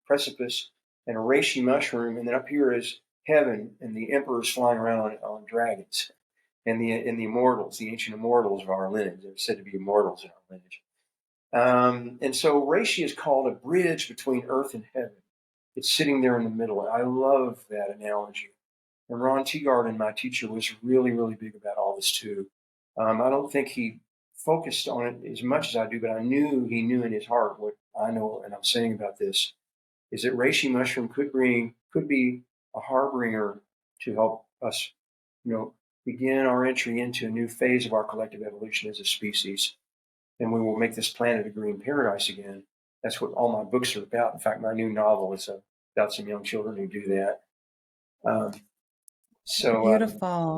precipice and a reishi mushroom, and then up here is heaven and the emperors flying around on dragons, and the immortals, the ancient immortals of our lineage. They're said to be immortals in our lineage. And so reishi is called a bridge between earth and heaven. It's sitting there in the middle. I love that analogy. And Ron Teagarden, my teacher, was really, really big about all this too. I don't think he focused on it as much as I do, but I knew he knew in his heart what I know and I'm saying about this is that reishi mushroom could be a harbinger to help us, begin our entry into a new phase of our collective evolution as a species, and we will make this planet a green paradise again. That's what all my books are about. In fact, my new novel is about some young children who do that. Beautiful.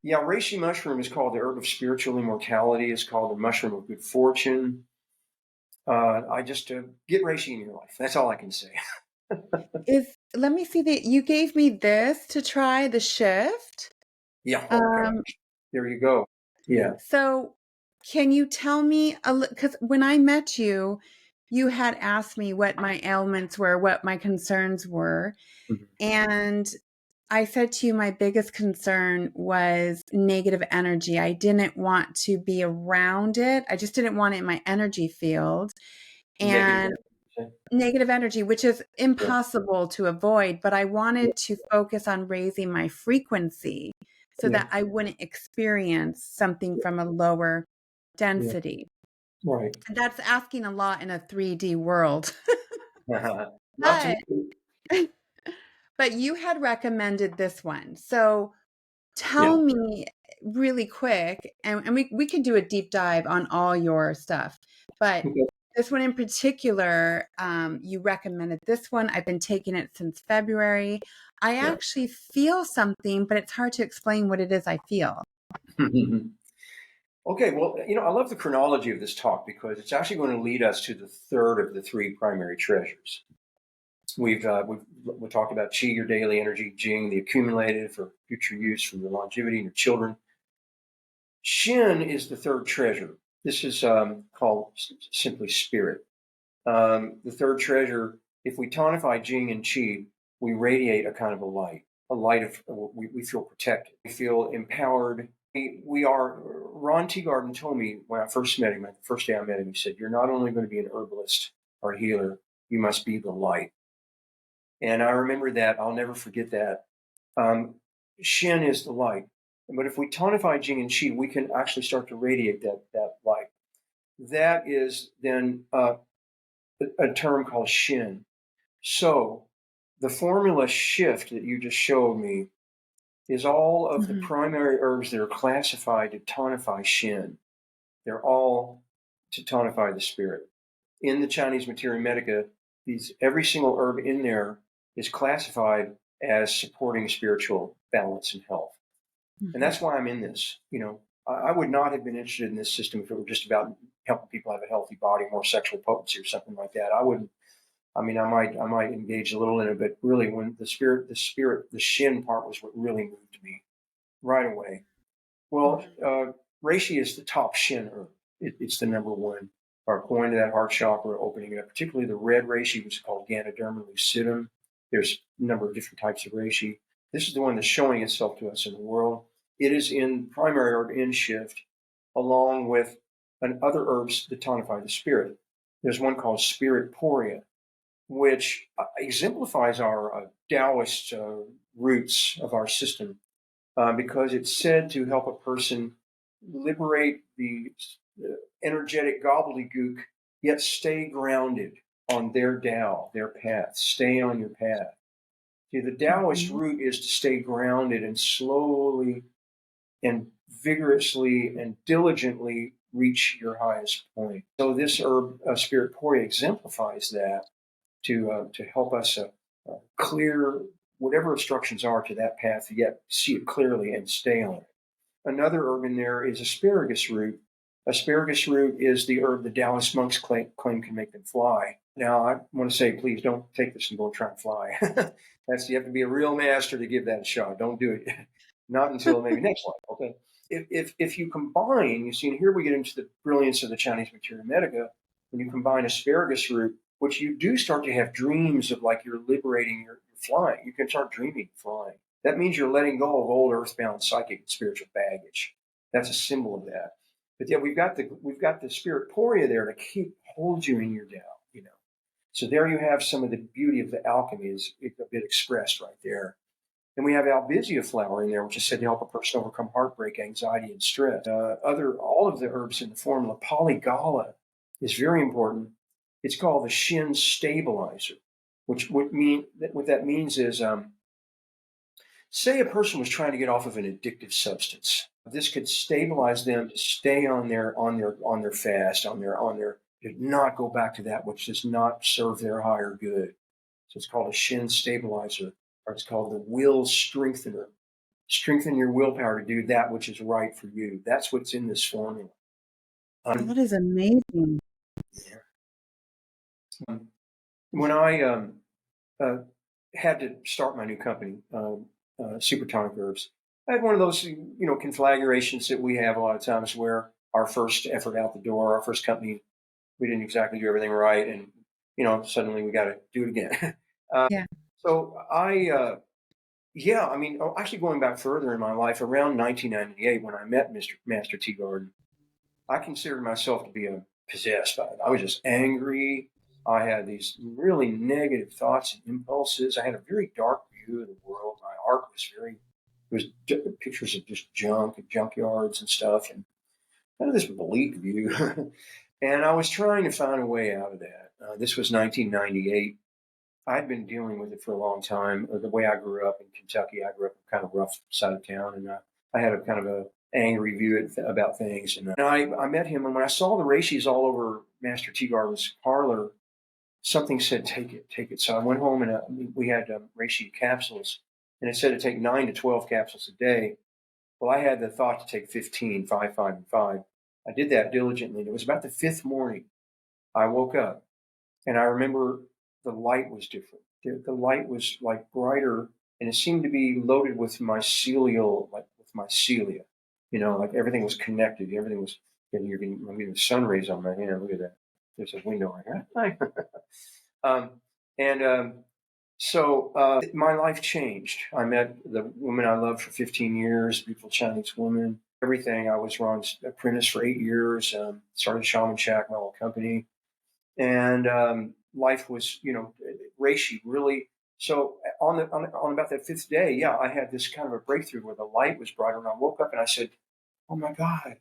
Yeah, reishi mushroom is called the herb of spiritual immortality. It's called the mushroom of good fortune. I just get reishi in your life. That's all I can say. Let me see that you gave me this to try the shift. Yeah. Okay. There you go. Yeah. So can you tell me because when I met you, you had asked me what my ailments were, what my concerns were. Mm-hmm. And I said to you, my biggest concern was negative energy. I didn't want to be around it. I just didn't want it in my energy field. And negative energy, which is impossible to avoid, but I wanted to focus on raising my frequency so that I wouldn't experience something from a lower density. Right. And that's asking a lot in a 3D world. But but you had recommended this one. So tell yeah. me really quick, and we can do a deep dive on all your stuff, but Okay. this one in particular, you recommended this one. I've been taking it since February. I actually feel something, but it's hard to explain what it is I feel. Okay, well, I love the chronology of this talk because it's actually going to lead us to the third of the three primary treasures. We've talked about Qi, your daily energy, Jing, the accumulated for future use for your longevity and your children. Shin is the third treasure. This is called simply spirit. The third treasure, if we tonify Jing and Qi, we radiate a kind of a light of, we feel protected. We feel empowered. We are, Ron Teagarden told me when I first met him, the first day I met him, he said, you're not only going to be an herbalist or a healer, you must be the light. And I remember that. I'll never forget that. Shin is the light. But if we tonify Jing and Qi, we can actually start to radiate that light. That is then a term called Shin. So the formula shift that you just showed me is all of the primary herbs that are classified to tonify Shin. They're all to tonify the spirit. in the Chinese Materia Medica, every single herb in there is classified as supporting spiritual balance and health. And that's why I'm in this. I would not have been interested in this system if it were just about helping people have a healthy body, more sexual potency or something like that. I wouldn't. I mean, I might engage a little in it, but really, when the Shin part was what really moved me right away. Well, reishi is the top Shin herb. It's the number one. Our going to that heart chakra, opening it up, particularly the red reishi, which is called Ganoderma lucidum. There's a number of different types of reishi. This is the one that's showing itself to us in the world. It is in primary herb in shift, along with other herbs that tonify the spirit. There's one called Spirit Poria, which exemplifies our Taoist roots of our system, because it's said to help a person liberate the energetic gobbledygook, yet stay grounded on their Tao, their path. Stay on your path. See, the Taoist root is to stay grounded and slowly and vigorously and diligently reach your highest point. So this herb, Spirit Poria, exemplifies that to help us clear whatever obstructions are to that path, yet see it clearly and stay on it. Another herb in there is asparagus root. Asparagus root is the herb the Taoist monks claim can make them fly. Now, I want to say, please don't take this and go try and fly. You have to be a real master to give that a shot. Don't do it. Not until maybe next life. Okay. If you combine, you see, and here we get into the brilliance of the Chinese Materia Medica. When you combine asparagus root, which you do start to have dreams of, like you're liberating, you're flying. You can start dreaming flying. That means you're letting go of old earthbound psychic and spiritual baggage. That's a symbol of that. But yeah, we've got the Spirit Poria there to hold you in your Tao. So there you have some of the beauty of the alchemy is a bit expressed right there. And we have albizia flower in there, which is said to help a person overcome heartbreak, anxiety, and stress. All of the herbs in the formula, polygala is very important. It's called the Shin stabilizer, what that means is, say a person was trying to get off of an addictive substance. This could stabilize them to stay on their fast, to not go back to that which does not serve their higher good. So it's called a Shin stabilizer, or it's called the will strengthener. Strengthen your willpower to do that which is right for you. That's what's in this formula. That is amazing. When I had to start my new company, Super Tonic Herbs, I had one of those, conflagrations that we have a lot of times where our first effort out the door, our first company, we didn't exactly do everything right. And, suddenly we got to do it again. Yeah. So actually going back further in my life, around 1998, when I met Master Teagarden, I considered myself to be possessed by it. I was just angry. I had these really negative thoughts and impulses. I had a very dark view of the world. My art was pictures of just junk and junkyards and stuff, and kind of this bleak view. And I was trying to find a way out of that. This was 1998. I'd been dealing with it for a long time. The way I grew up in Kentucky, I grew up in kind of rough side of town, and I had a kind of a angry view about things. And I met him, and when I saw the reishis all over Master Teagarden's parlor, something said, take it. So I went home, and we had reishi capsules, and it said to take 9 to 12 capsules a day. Well, I had the thought to take 15, 5, 5, and 5. I did that diligently. And it was about the 5th morning I woke up, and I remember the light was different. The light was like brighter, and it seemed to be loaded with mycelial, like with mycelia. Like everything was connected. Everything was, I'm getting the sun rays on my hand. Look at that. There's a window right here. So my life changed. I met the woman I loved for 15 years, beautiful Chinese woman. Everything. I was Ron's apprentice for 8 years. Started Shaman Shack, my old company, and life was, reishi really. So on about that 5th day, yeah, I had this kind of a breakthrough where the light was brighter, and I woke up and I said, "Oh my God,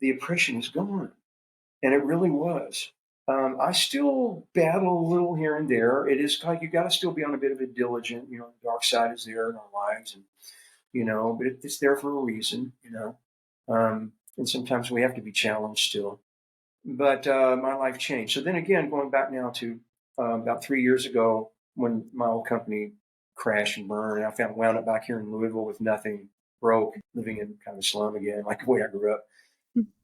the oppression is gone," and it really was. I still battle a little here and there. It is like you got to still be on a bit of a diligent. The dark side is there in our lives, and but it's there for a reason. And sometimes we have to be challenged still. But my life changed. So then again, going back now to about 3 years ago when my old company crashed and burned, and I found wound up back here in Louisville with nothing, broke, living in kind of a slum again, like the way I grew up.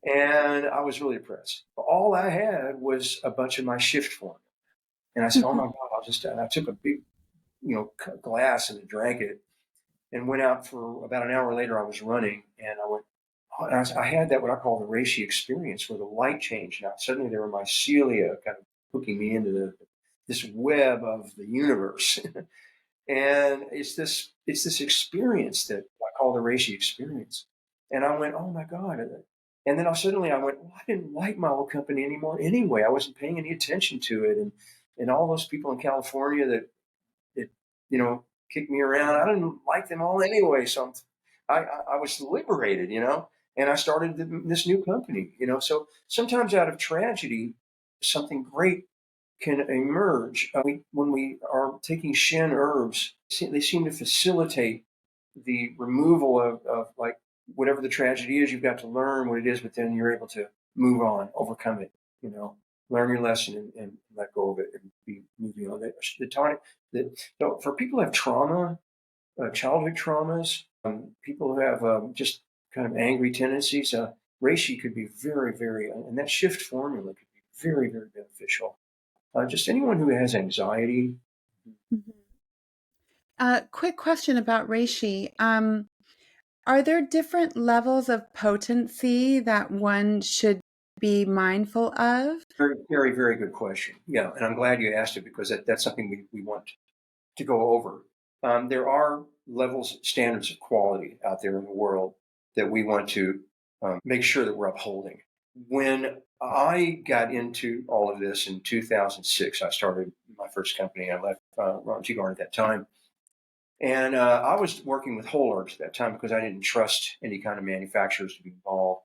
And I was really depressed. All I had was a bunch of my shift form. And I said, oh my God, and I took a big, glass and drank it and went out for about an hour later. I was running and I went, I had that what I call the reishi experience where the light changed. Now suddenly there were mycelia kind of hooking me into this web of the universe. And it's this experience that I call the reishi experience. And I went, oh my God. And then suddenly I went, well, I didn't like my old company anymore anyway. I wasn't paying any attention to it. And all those people in California that kicked me around, I didn't like them all anyway. So I was liberated, and I started this new company, So sometimes out of tragedy, something great can emerge. When we are taking Shin herbs, they seem to facilitate the removal of like whatever the tragedy is. You've got to learn what it is, but then you're able to move on, overcome it, learn your lesson and let go of it and be moving on. The tonic, for people who have trauma, childhood traumas, people who have just kind of angry tendencies, reishi could be very, very, and that shift formula could be very, very beneficial. Just anyone who has anxiety. Quick question about reishi. Are there different levels of potency that one should be mindful of? Very, very, very good question. Yeah, and I'm glad you asked it because that's something we want to go over. There are levels, standards of quality out there in the world that we want to make sure that we're upholding. When I got into all of this in 2006, I started my first company. I left Ron T. Garden at that time. And I was working with whole herbs at that time because I didn't trust any kind of manufacturers to be involved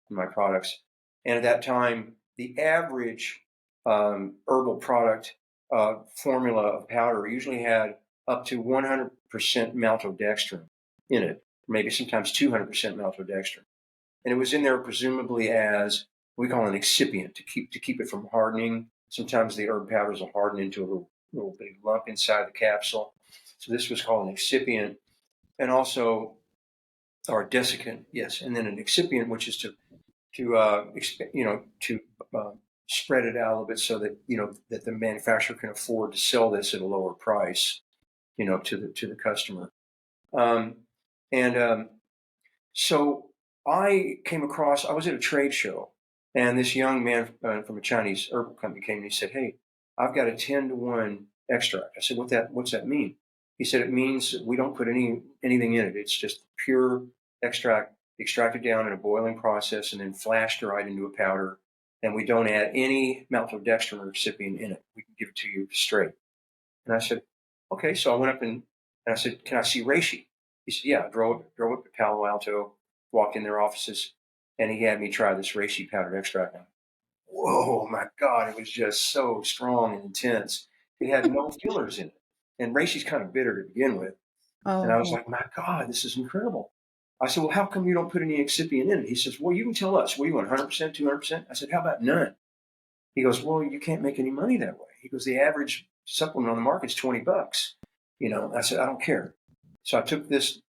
in my products. And at that time, the average herbal product formula of powder usually had up to 100% maltodextrin in it, maybe sometimes 200% maltodextrin. And it was in there presumably as we call an excipient to keep it from hardening. Sometimes the herb powders will harden into a little big lump inside the capsule. So this was called an excipient, and also or desiccant, yes, and then an excipient, which is to spread it out a little bit so that that the manufacturer can afford to sell this at a lower price, to the customer. And so I came across. I was at a trade show, and this young man from a Chinese herbal company came and he said, "Hey, I've got a 10-to-1 extract." I said, What's that mean?" He said, "It means we don't put anything in it. It's just pure extract, extracted down in a boiling process and then flash dried into a powder. And we don't add any maltodextrin or excipient in it. We can give it to you straight." And I said, "Okay." So I went up and I said, "Can I see reishi?" He said, "Yeah." I drove up to Palo Alto, walked in their offices, and he had me try this reishi powdered extract. Whoa, my God, it was just so strong and intense. It had no fillers in it. And reishi's kind of bitter to begin with. And Oh, I was yeah. like, my God, this is incredible. I said, well, how come you don't put any excipient in it? He says, well, you can tell us. What do you want, 100%, 200%? I said, how about none? He goes, well, you can't make any money that way. He goes, the average supplement on the market is $20. I said, I don't care. So I took this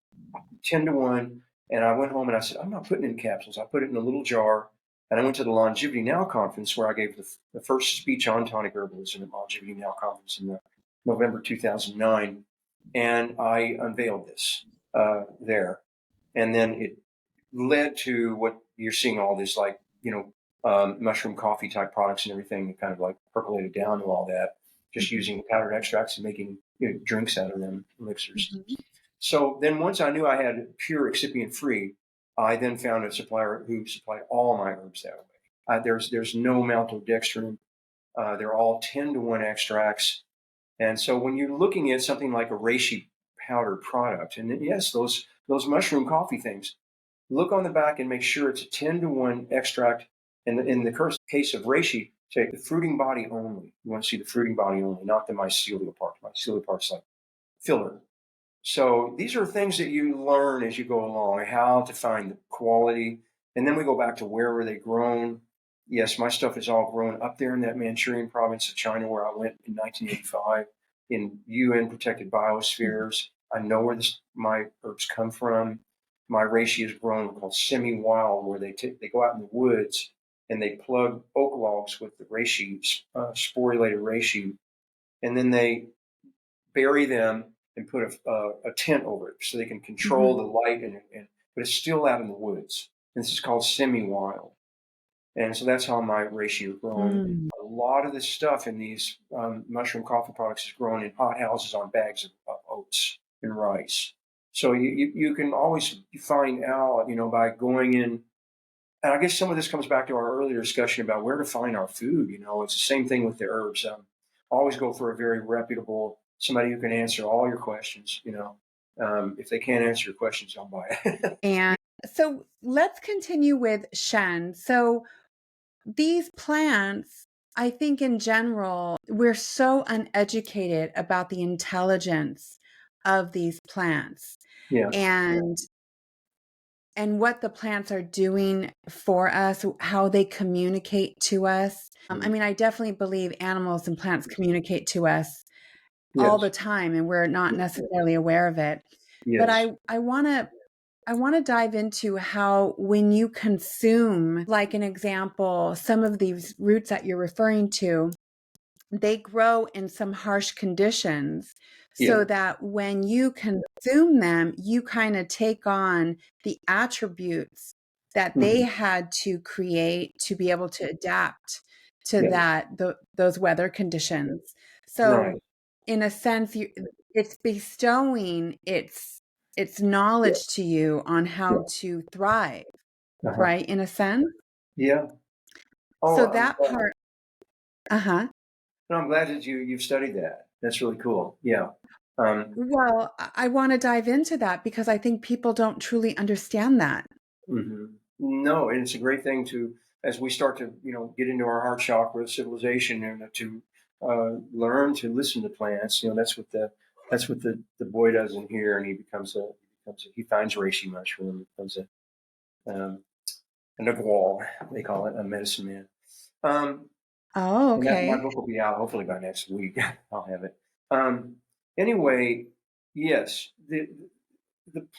10-to-1 and I went home and I said, I'm not putting it in capsules. I put it in a little jar. And I went to the Longevity Now conference where I gave the first speech on tonic herbalism at Longevity Now conference in November 2009. And I unveiled this there. And then it led to what you're seeing, all this mushroom coffee type products and everything kind of like percolated down to all that, just using powdered extracts and making drinks out of them, elixirs. Mhm. So then once I knew I had pure excipient free, I then found a supplier who supplied all my herbs that way. There's no maltodextrin. They're all 10-to-1 extracts. And so when you're looking at something like a reishi powder product, and then, yes, those mushroom coffee things, look on the back and make sure it's a 10-to-1 extract. And in the case of reishi, say the fruiting body only. You want to see the fruiting body only, not the mycelial part. Mycelial part's like filler. So these are things that you learn as you go along, how to find the quality. And then we go back to where were they grown? Yes, my stuff is all grown up there in that Manchurian province of China where I went in 1985 in UN protected biospheres. I know where my herbs come from. My reishi is grown called semi-wild, where they go out in the woods and they plug oak logs with the reishi, sporulated reishi, and then they bury them and put a tent over it so they can control Mhm. the light, but it's still out in the woods. And this is called semi-wild. And so that's how my reishi is grown. Mm. A lot of this stuff in these mushroom coffee products is grown in hot houses on bags of oats and rice. So you can always find out, by going in. And I guess some of this comes back to our earlier discussion about where to find our food. It's the same thing with the herbs. Always go for a very reputable, somebody who can answer all your questions. If they can't answer your questions, don't buy it. And so let's continue with Shen. So these plants, I think in general, we're so uneducated about the intelligence of these plants Yeah. and what the plants are doing for us, how they communicate to us. I Mm. mean, I definitely believe animals and plants communicate to us all the Yes. time and we're not necessarily aware of it. But Yes. I want to dive into how when you consume, like an example, some of these roots that you're referring to, they grow in some harsh conditions Yeah. so that when you consume them, you kind of take on the attributes that they Hmm. had to create to be able to adapt to Yeah. those weather conditions. Right. So in a sense, it's bestowing its Yeah. knowledge to you on Yeah. how to thrive, Uh-huh. right? In a sense. Yeah. Oh, So I'm that glad. part, uh-huh. No, I'm glad that you've studied that. That's really cool. Yeah. Um, Well, I want to dive into that because I think people don't truly understand that. hmm No, and it's a great thing to, as we start to, get into our heart chakra civilization and to learn to listen to plants. That's what the boy does in here, and he finds reishi mushroom, becomes a wall. They call it a medicine man. Um, Oh, and that my okay. book will be out hopefully by next week. I'll have it. Um, anyway, yes, the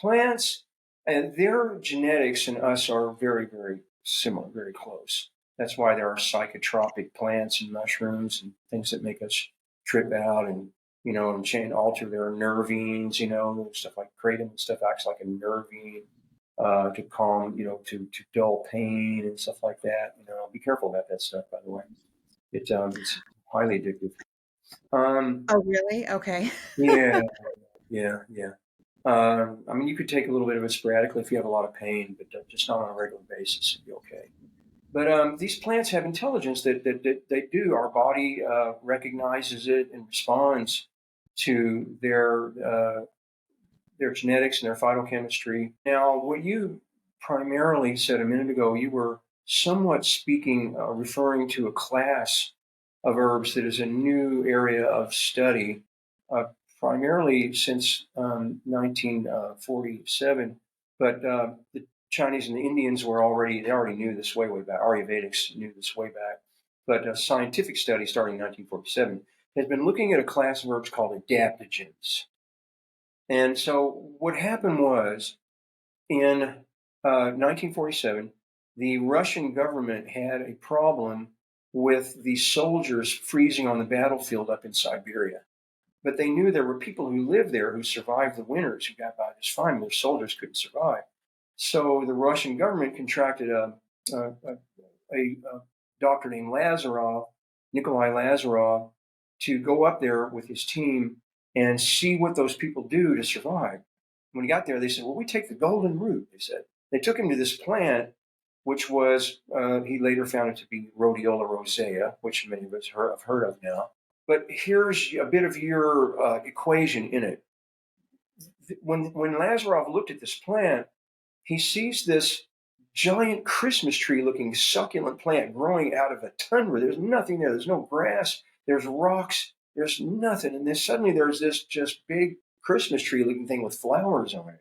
plants and their genetics and us are very, very similar, very close. That's why there are psychotropic plants and mushrooms and things that make us trip out and and change alter their nervines. Stuff like kratom and stuff acts like a nervine to calm, to dull pain and stuff like that. Be careful about that stuff, by the way. It's highly addictive. Um, Oh, really? Okay. yeah, yeah, yeah. I mean, you could take a little bit of it sporadically if you have a lot of pain, but just not on a regular basis, it'd be okay. But these plants have intelligence that they do. Our body recognizes it and responds to their genetics and their phytochemistry. Now, what you primarily said a minute ago, you were somewhat speaking, referring to a class of herbs that is a new area of study, uh, primarily since 1947. But the Chinese and the Indians they already knew this way back. Ayurvedics knew this way back. But a scientific study starting in 1947 has been looking at a class of herbs called adaptogens. And so what happened was in 1947, the Russian government had a problem with the soldiers freezing on the battlefield up in Siberia. But they knew there were people who lived there who survived the winters, who got by just fine. Their soldiers couldn't survive. So the Russian government contracted a doctor named Nikolai Lazarov, to go up there with his team and see what those people do to survive. When he got there, they said, "Well, we take the golden route." They said they took him to this plant, which was he later found it to be Rhodiola rosea, which many of us have heard of now. But here's a bit of your equation in it. When Lazarov looked at this plant, he sees this giant Christmas tree looking succulent plant growing out of a tundra. There's nothing there. There's no grass. There's rocks. There's nothing. And then suddenly there's this just big Christmas tree looking thing with flowers on it.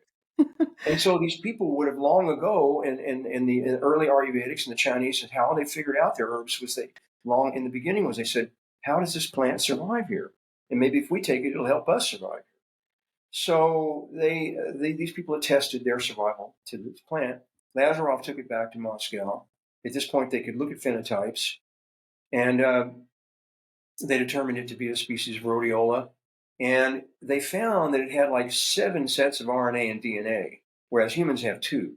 And so these people would have long ago, in the early Ayurvedics and the Chinese, and how they figured out their herbs was they long in the beginning was they said, how does this plant survive here? And maybe if we take it, it'll help us survive. So these people had tested their survival to this plant. Lazarov took it back to Moscow. At this point, they could look at phenotypes, and they determined it to be a species of rhodiola. And they found that it had like 7 sets of RNA and DNA, whereas humans have 2.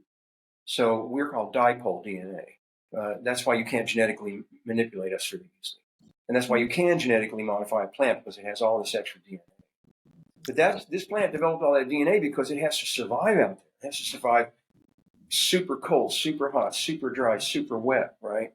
So we're called dipole DNA. That's why you can't genetically manipulate us very easily. And that's why you can genetically modify a plant, because it has all this extra DNA. But this plant developed all that DNA because it has to survive out there. It has to survive super cold, super hot, super dry, super wet, right?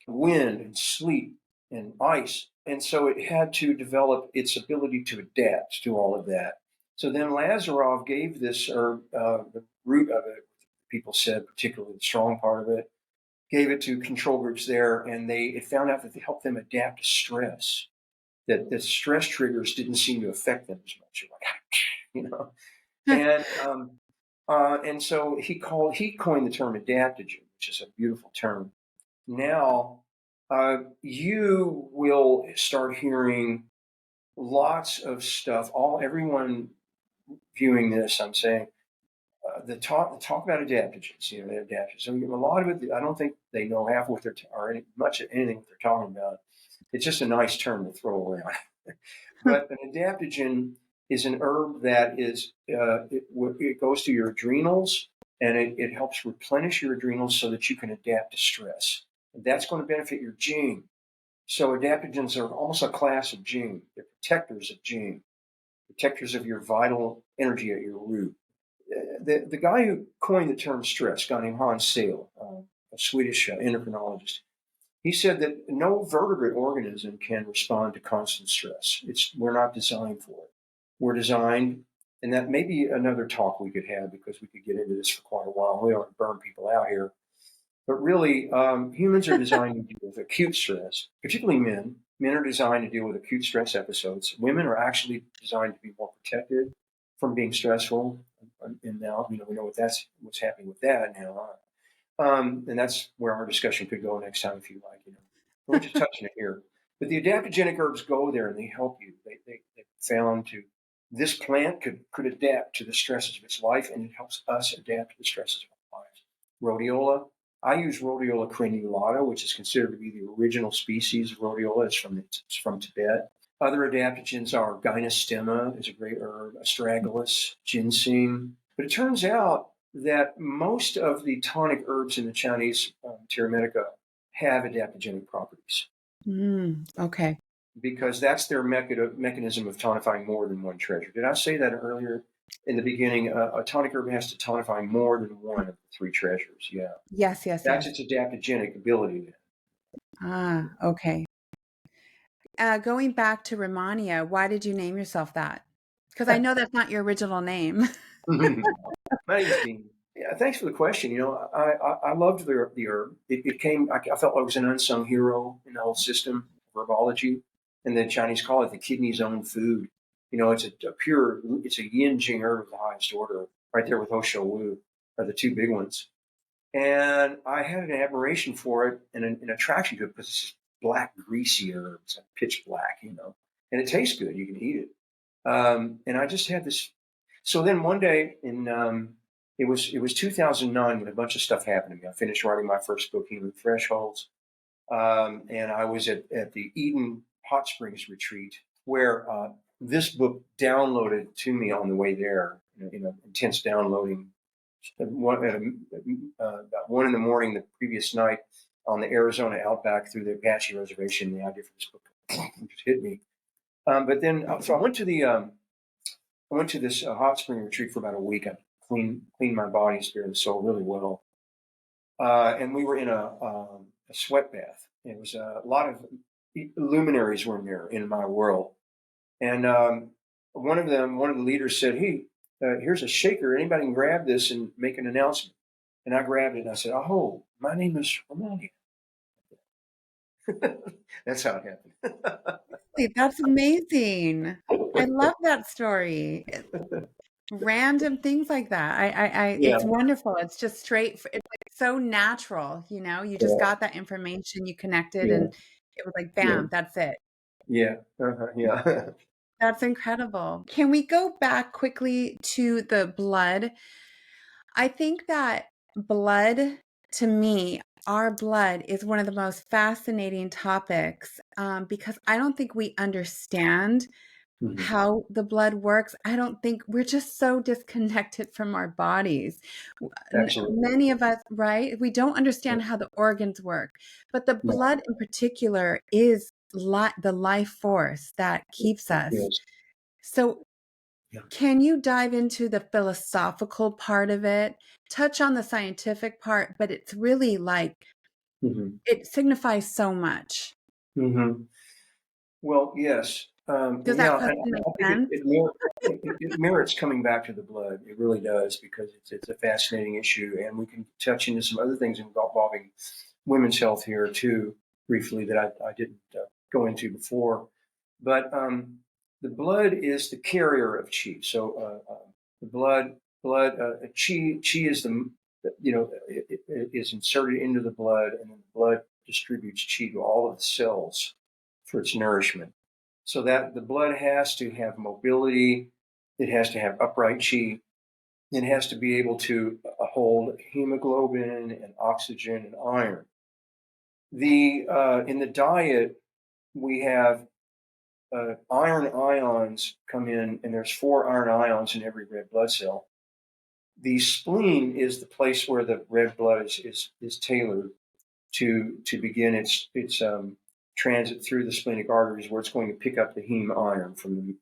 Wind and sleet and ice. And so it had to develop its ability to adapt to all of that. So then Lazarov gave this herb, the root of it, people said, particularly the strong part of it, gave it to control groups there, and it found out that they helped them adapt to stress. That stress triggers didn't seem to affect them as much. You're like, and so he coined the term adaptogen, which is a beautiful term. Now you will start hearing lots of stuff. Everyone viewing this, I'm saying, the talk about adaptogens. Adaptogens. So a lot of it, I don't think they know half what they're much of anything what they're talking about. It's just a nice term to throw around. But an adaptogen is an herb that is it goes to your adrenals, and it helps replenish your adrenals so that you can adapt to stress. And that's going to benefit your gene. So adaptogens are almost a class of gene. They're protectors of gene, protectors of your vital energy at your root. The guy who coined the term stress, a guy named Hans Sale, a Swedish endocrinologist, he said that no vertebrate organism can respond to constant stress. We're not designed for it. We're designed, and that may be another talk we could have, because we could get into this for quite a while. We don't burn people out here. But really, humans are designed to deal with acute stress, particularly men. Men are designed to deal with acute stress episodes. Women are actually designed to be more protected from being stressful. And now, we know what's happening with that now. And that's where our discussion could go next time, if you like. We're just touching it here. But the adaptogenic herbs go there, and they help you. They found this plant could adapt to the stresses of its life, and it helps us adapt to the stresses of our lives. Rhodiola. I use Rhodiola craniolata, which is considered to be the original species of rhodiola. It's from Tibet. Other adaptogens are Gynostema, is a great herb, astragalus, ginseng. But it turns out that most of the tonic herbs in the Chinese Terra Medica have adaptogenic properties. Okay. Because that's their mechanism of tonifying more than one treasure. Did I say that earlier in the beginning? A tonic herb has to tonify more than one of the 3 treasures. Yeah. Yes. That's its adaptogenic ability. Okay. Going back to Rehmannia, why did you name yourself that? Because I know that's not your original name. My name's Dean. Yeah, thanks for the question. I loved the herb. It came. I felt like it was an unsung hero in the whole system of herbology, and the Chinese call it the kidney's own food. It's a yin jing herb of the highest order, right there with Ho Shou Wu are the 2 big ones. And I had an admiration for it and an attraction to it because it's this black, greasy herb. It's like pitch black, and it tastes good. You can eat it. And I just had this. So then one day it was 2009 when a bunch of stuff happened to me. I finished writing my first book, Human Thresholds, and I was at the Eden Hot Springs retreat, where this book downloaded to me on the way there. Intense downloading. About 1 a.m. the previous night on the Arizona Outback through the Apache Reservation, the idea for this book just hit me. But then, so I went to this hot spring retreat for about a week. I cleaned my body, spirit, and soul really well. And we were in a sweat bath. It was a lot of luminaries were in there in my world. And one of the leaders said, "Hey, here's a shaker. Anybody can grab this and make an announcement." And I grabbed it and I said, "Oh, my name is Rehmannia." That's how it happened. That's amazing. I love that story. random things like that. Yeah, It's wonderful. It's just it's like so natural, you know, you just yeah, got that information, you connected, yeah, and it was like, yeah, bam, that's it. yeah, yeah. That's incredible. Can we go back quickly to the blood? I think that blood, to me, our blood is one of the most fascinating topics because I don't think we understand Mhm. how the blood works. I don't think we're just so disconnected from our bodies. Absolutely. Many of us, right? We don't Yeah. understand how the organs work, but the No, blood in particular is the life force that keeps us. yes. So, Yeah. can you dive into the philosophical part of it? Touch on the scientific part, but it's really like Hmm. it signifies so much. Hmm. Well, yes. Does that Yeah, and question make I think sense? it merits coming back to the blood. It really does, because it's a fascinating issue, and we can touch into some other things involving women's health here too, briefly, that I didn't go into before. But the blood is the carrier of chi. So the blood, chi is it is inserted into the blood, and then the blood distributes chi to all of the cells for its nourishment. So that the blood has to have mobility, it has to have upright chi, it has to be able to hold hemoglobin and oxygen and iron. The In the diet we have iron ions come in, and there's 4 iron ions in every red blood cell. The spleen is the place where the red blood is tailored to begin its transit through the splenic arteries, where it's going to pick up the heme iron from the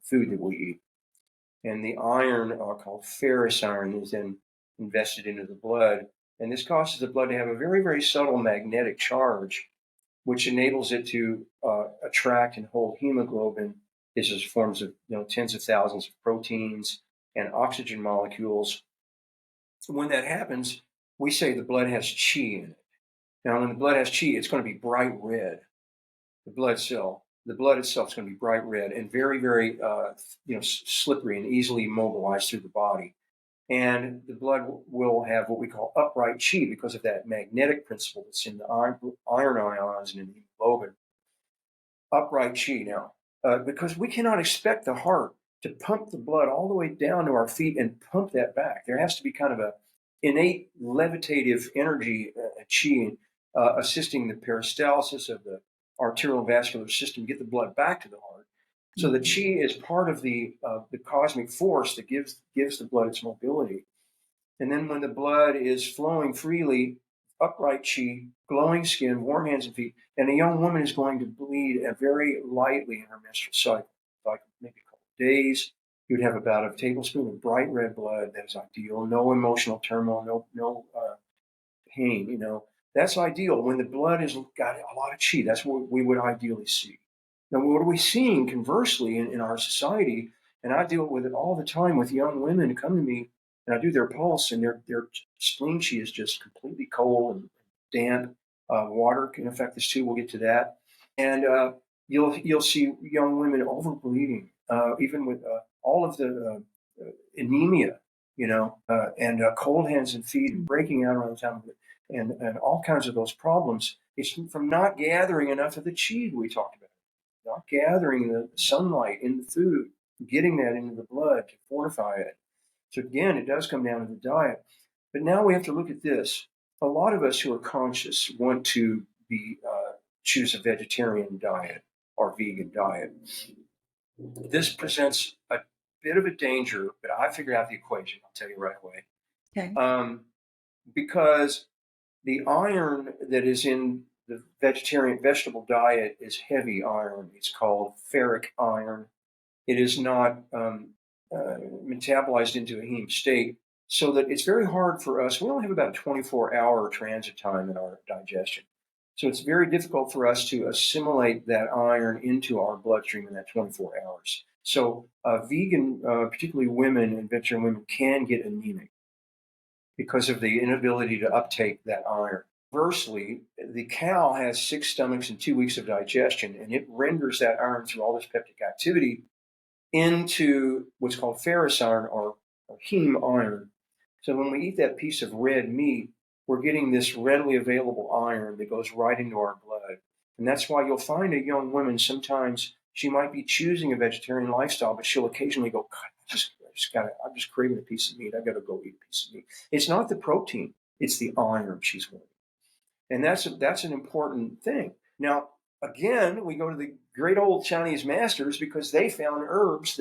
food that we eat. And the iron, called ferrous iron, is then invested into the blood, and this causes the blood to have a very, very subtle magnetic charge, which enables it to attract and hold hemoglobin. This is forms of tens of thousands of proteins and oxygen molecules. When that happens, we say the blood has chi in it. Now, when the blood has chi, it's going to be bright red. The blood itself is going to be bright red and very, very, slippery and easily mobilized through the body. And the blood will have what we call upright chi because of that magnetic principle that's in the iron ions and in the hemoglobin. Upright chi now, because we cannot expect the heart to pump the blood all the way down to our feet and pump that back. There has to be kind of a innate levitative energy, chi, assisting the peristalsis of the arterial vascular system, get the blood back to the heart. So the Mhm. chi is part of the cosmic force that gives the blood its mobility. And then when the blood is flowing freely, upright chi, glowing skin, warm hands and feet, and a young woman is going to bleed very lightly in her menstrual cycle, like maybe a couple of days. You'd have about a tablespoon of bright red blood. That is ideal. No emotional turmoil, no pain. That's ideal. When the blood has got a lot of chi, that's what we would ideally see. Now, what are we seeing conversely in our society? And I deal with it all the time with young women who come to me, and I do their pulse, and their spleen chi is just completely cold and damp. Water can affect this too. We'll get to that. And you'll see young women overbleeding, even with all of the anemia, and cold hands and feet and breaking out around the time, and all kinds of those problems. It's from not gathering enough of the chi we talked about, not gathering the sunlight in the food, getting that into the blood to fortify it. So again, it does come down to the diet. But now we have to look at this. A lot of us who are conscious want to choose a vegetarian diet or vegan diet. This presents a bit of a danger, but I figured out the equation. I'll tell you right away. Okay. Um, because the iron that is in the vegetarian vegetable diet is heavy iron. It's called ferric iron. It is not metabolized into a heme state, so that it's very hard for us. We only have about a 24-hour transit time in our digestion. So it's very difficult for us to assimilate that iron into our bloodstream in that 24 hours. So vegan, particularly women and vegetarian women, can get anemic because of the inability to uptake that iron. Conversely, the cow has 6 stomachs and 2 weeks of digestion, and it renders that iron through all this peptic activity into what's called ferrous iron or heme iron. So when we eat that piece of red meat, we're getting this readily available iron that goes right into our blood. And that's why you'll find a young woman, sometimes she might be choosing a vegetarian lifestyle, but she'll occasionally go, God, I'm just craving a piece of meat. I got to go eat a piece of meat. It's not the protein, it's the iron she's wanting. And that's an important thing. Now, again, we go to the great old Chinese masters because they found herbs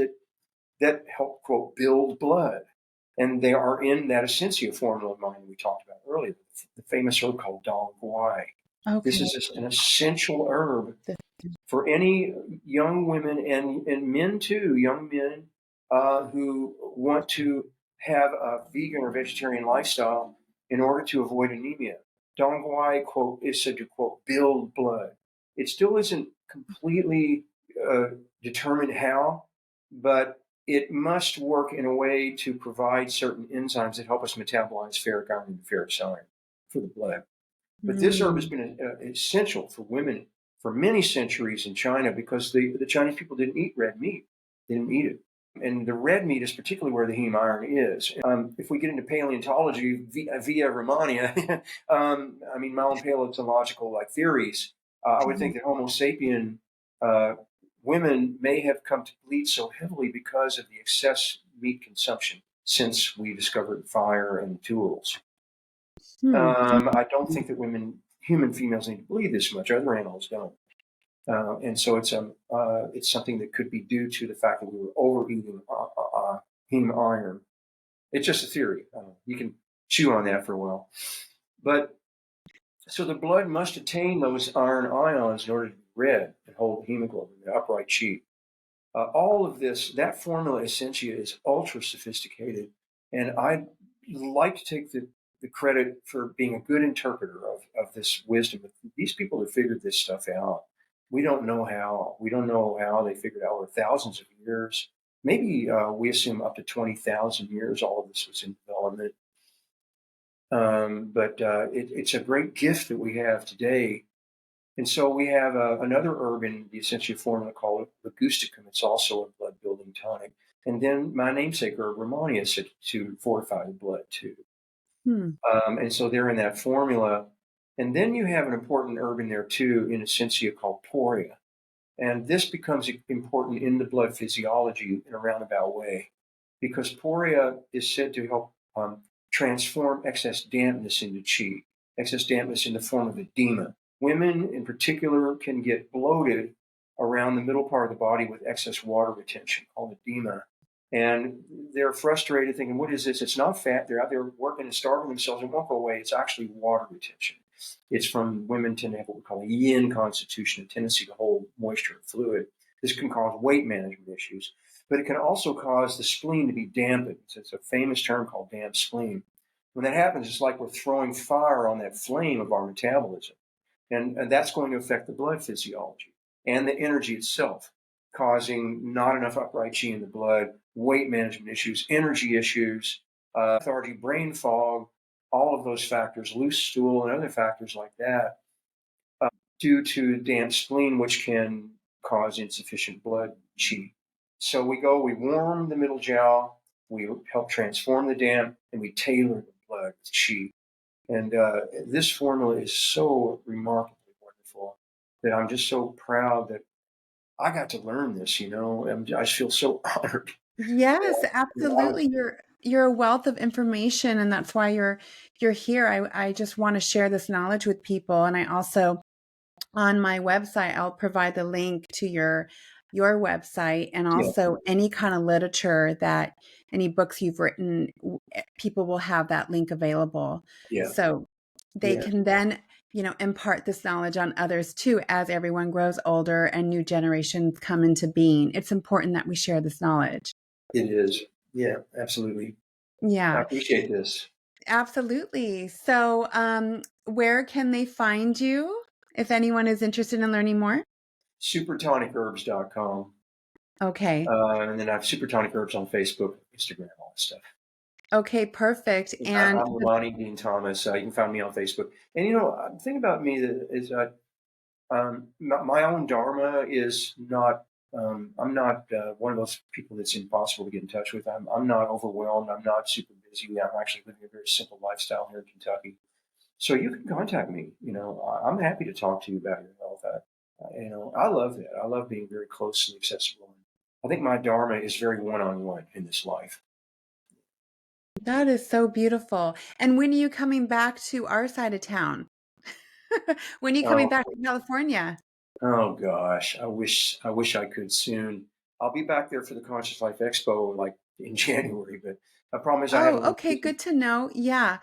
that help, quote, build blood. And they are in that essentia formula of mine we talked about earlier, the famous herb called dong guai. This Okay. is an essential herb for any young women and men too, young men who want to have a vegan or vegetarian lifestyle in order to avoid anemia. Dong guai, quote, is said to, quote, build blood. It still isn't completely determined how, but it must work in a way to provide certain enzymes that help us metabolize ferric iron and ferrous iron for the blood. But this herb has been essential for women for many centuries in China because the Chinese people didn't eat red meat. They didn't eat it. And the red meat is particularly where the heme iron is. If we get into paleontology via Rehmannia, I mean, my own paleontological theories, I would think that Homo sapien women may have come to bleed so heavily because of the excess meat consumption since we discovered fire and tools. I don't think that human females need to bleed this much. Other animals don't. And so it's something that could be due to the fact that we were overeating heme iron. It's just a theory. You can chew on that for a while. But so the blood must attain those iron ions in order to be red and hold hemoglobin, the upright sheet. All of this, that formula essentia is ultra sophisticated. And I'd like to take the credit for being a good interpreter of this wisdom. These people have figured this stuff out. We don't know how. We don't know how they figured out over thousands of years. Maybe we assume up to 20,000 years all of this was in development. But it's a great gift that we have today. And so we have another herb in the essentia formula called ligusticum. It's also a blood-building tonic. And then my namesake herb, Rehmannia, is to fortify the blood too. And so they're in that formula. And then you have an important herb in there too in essentia called poria. And this becomes important in the blood physiology in a roundabout way because poria is said to help transform excess dampness into qi, excess dampness in the form of edema. Women in particular can get bloated around the middle part of the body with excess water retention called edema. And they're frustrated thinking, what is this? It's not fat. They're out there working and starving themselves and won't go away. It's actually water retention. It's from women tend to have what we call a yin constitution, a tendency to hold moisture and fluid. This can cause weight management issues, but it can also cause the spleen to be dampened. So it's a famous term called damp spleen. When that happens, it's like we're throwing fire on that flame of our metabolism. And that's going to affect the blood physiology and the energy itself, causing not enough upright qi in the blood, weight management issues, energy issues, lethargy, brain fog, all of those factors, loose stool and other factors like that, due to damp spleen, which can cause insufficient blood qi. So we warm the middle jowl, we help transform the damp, and we tailor the blood with qi. And this formula is so remarkably wonderful that I'm just so proud that I got to learn this, I just feel so honored. Yes, absolutely. You're a wealth of information, and that's why you're here. I just want to share this knowledge with people, and I also on my website I'll provide the link to your website and Yeah, also any kind of literature that any books you've written, people will have that link available. yeah, So they yeah, can then, impart this knowledge on others too as everyone grows older and new generations come into being. It's important that we share this knowledge. it is. Yeah, absolutely. I Yeah, appreciate this. absolutely. So, where can they find you if anyone is interested in learning more? SuperTonicHerbs.com. Okay. And then I have Super Tonic Herbs on Facebook, Instagram, all that stuff. Okay, perfect. And I'm Rehmannia Dean Thomas. You can find me on Facebook. And the thing about me that is my own dharma is not I'm not one of those people that's impossible to get in touch with. I'm not overwhelmed. I'm not super busy. I'm actually living a very simple lifestyle here in Kentucky. So you can contact me. I'm happy to talk to you about your health. I love that. I love being very close and accessible. I think my dharma is very one-on-one in this life. That is so beautiful. And when are you coming back to our side of town? When are you coming Oh, back to California? oh gosh, I wish I could soon. I'll be back there for the Conscious Life Expo like in January, but the problem is I have a Oh, little okay, business. good to know. Yeah.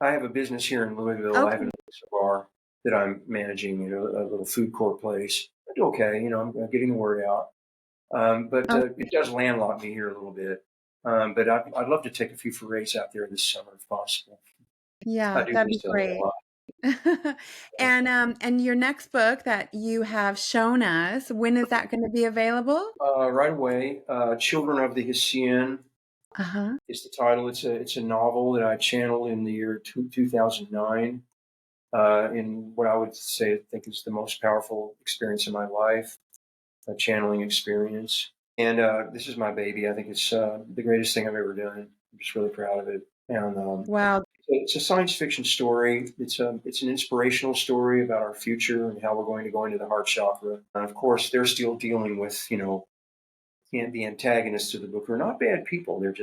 I have a business here in Louisville. I have Okay. an bar that I'm managing, a little food court place. I do okay, I'm getting the word out. But it does landlock me here a little bit. But I'd love to take a few forays out there this summer if possible. I Yeah, do that'd be miss LA a great. lot. And your next book that you have shown us, when is that going to be available? Right away, Children of the Hessian Uh-huh. is the title. It's a novel that I channeled in the year 2009. In what I would say I think is the most powerful experience in my life, a channeling experience. And this is my baby. I think it's the greatest thing I've ever done. I'm just really proud of it. And Wow, it's a science fiction story. It's an inspirational story about our future and how we're going to go into the heart chakra. And of course, they're still dealing with the antagonists of the book are not bad people. They're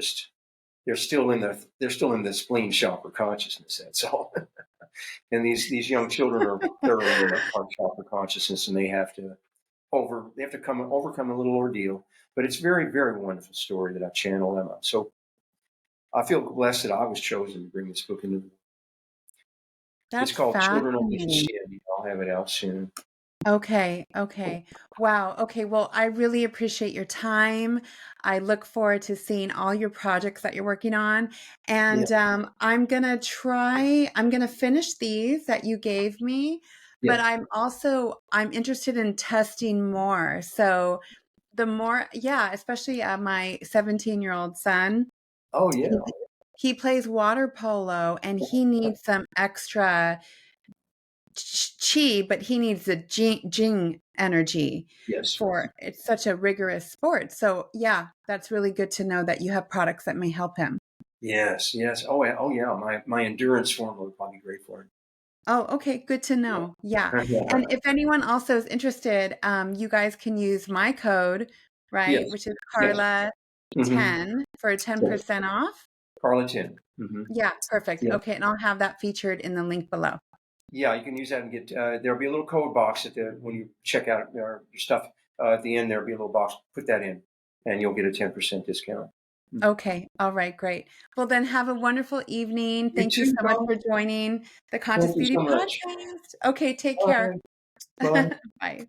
still in the spleen chakra consciousness. That's all. And these young children are thoroughly in the heart chakra consciousness, and they have to overcome a little ordeal. But it's very, very wonderful story that I channel them. So I feel blessed that I was chosen to bring this book into the world. It's that's called Children of the fascinating. Hessian. I'll have it out soon. Okay, okay. Wow. Okay, well, I really appreciate your time. I look forward to seeing all your projects that you're working on. Yeah. And I'm gonna finish these that you gave me, but Yeah. I'm interested in testing more. So the more, yeah, especially my 17-year-old son, Oh yeah. he, he plays water polo and he needs some extra chi, but he needs the jing energy Yes. for it's such a rigorous sport. So yeah, that's really good to know that you have products that may help him. Yes. Yes. Oh yeah. Oh yeah. My endurance form would probably be great for it. Oh, okay, good to know. Yeah. And Yeah. if anyone also is interested, you guys can use my code, right, Yes. which is Yes. Carla Mm-hmm. 10 for Yes. 10% off. Carla 10. Mm-hmm. Yeah, perfect. Yeah. Okay, and I'll have that featured in the link below. Yeah. You can use that and get. There'll be a little code box when you check out your stuff. At the end, there'll be a little box. Put that in, and you'll get a 10% discount. Mm. Okay. All right. Great. Well, then have a wonderful evening. You Thank you too, so much Carla. for joining the Conscious Thank you Beauty so much. Podcast. Okay. Take care. Bye. Bye. Bye.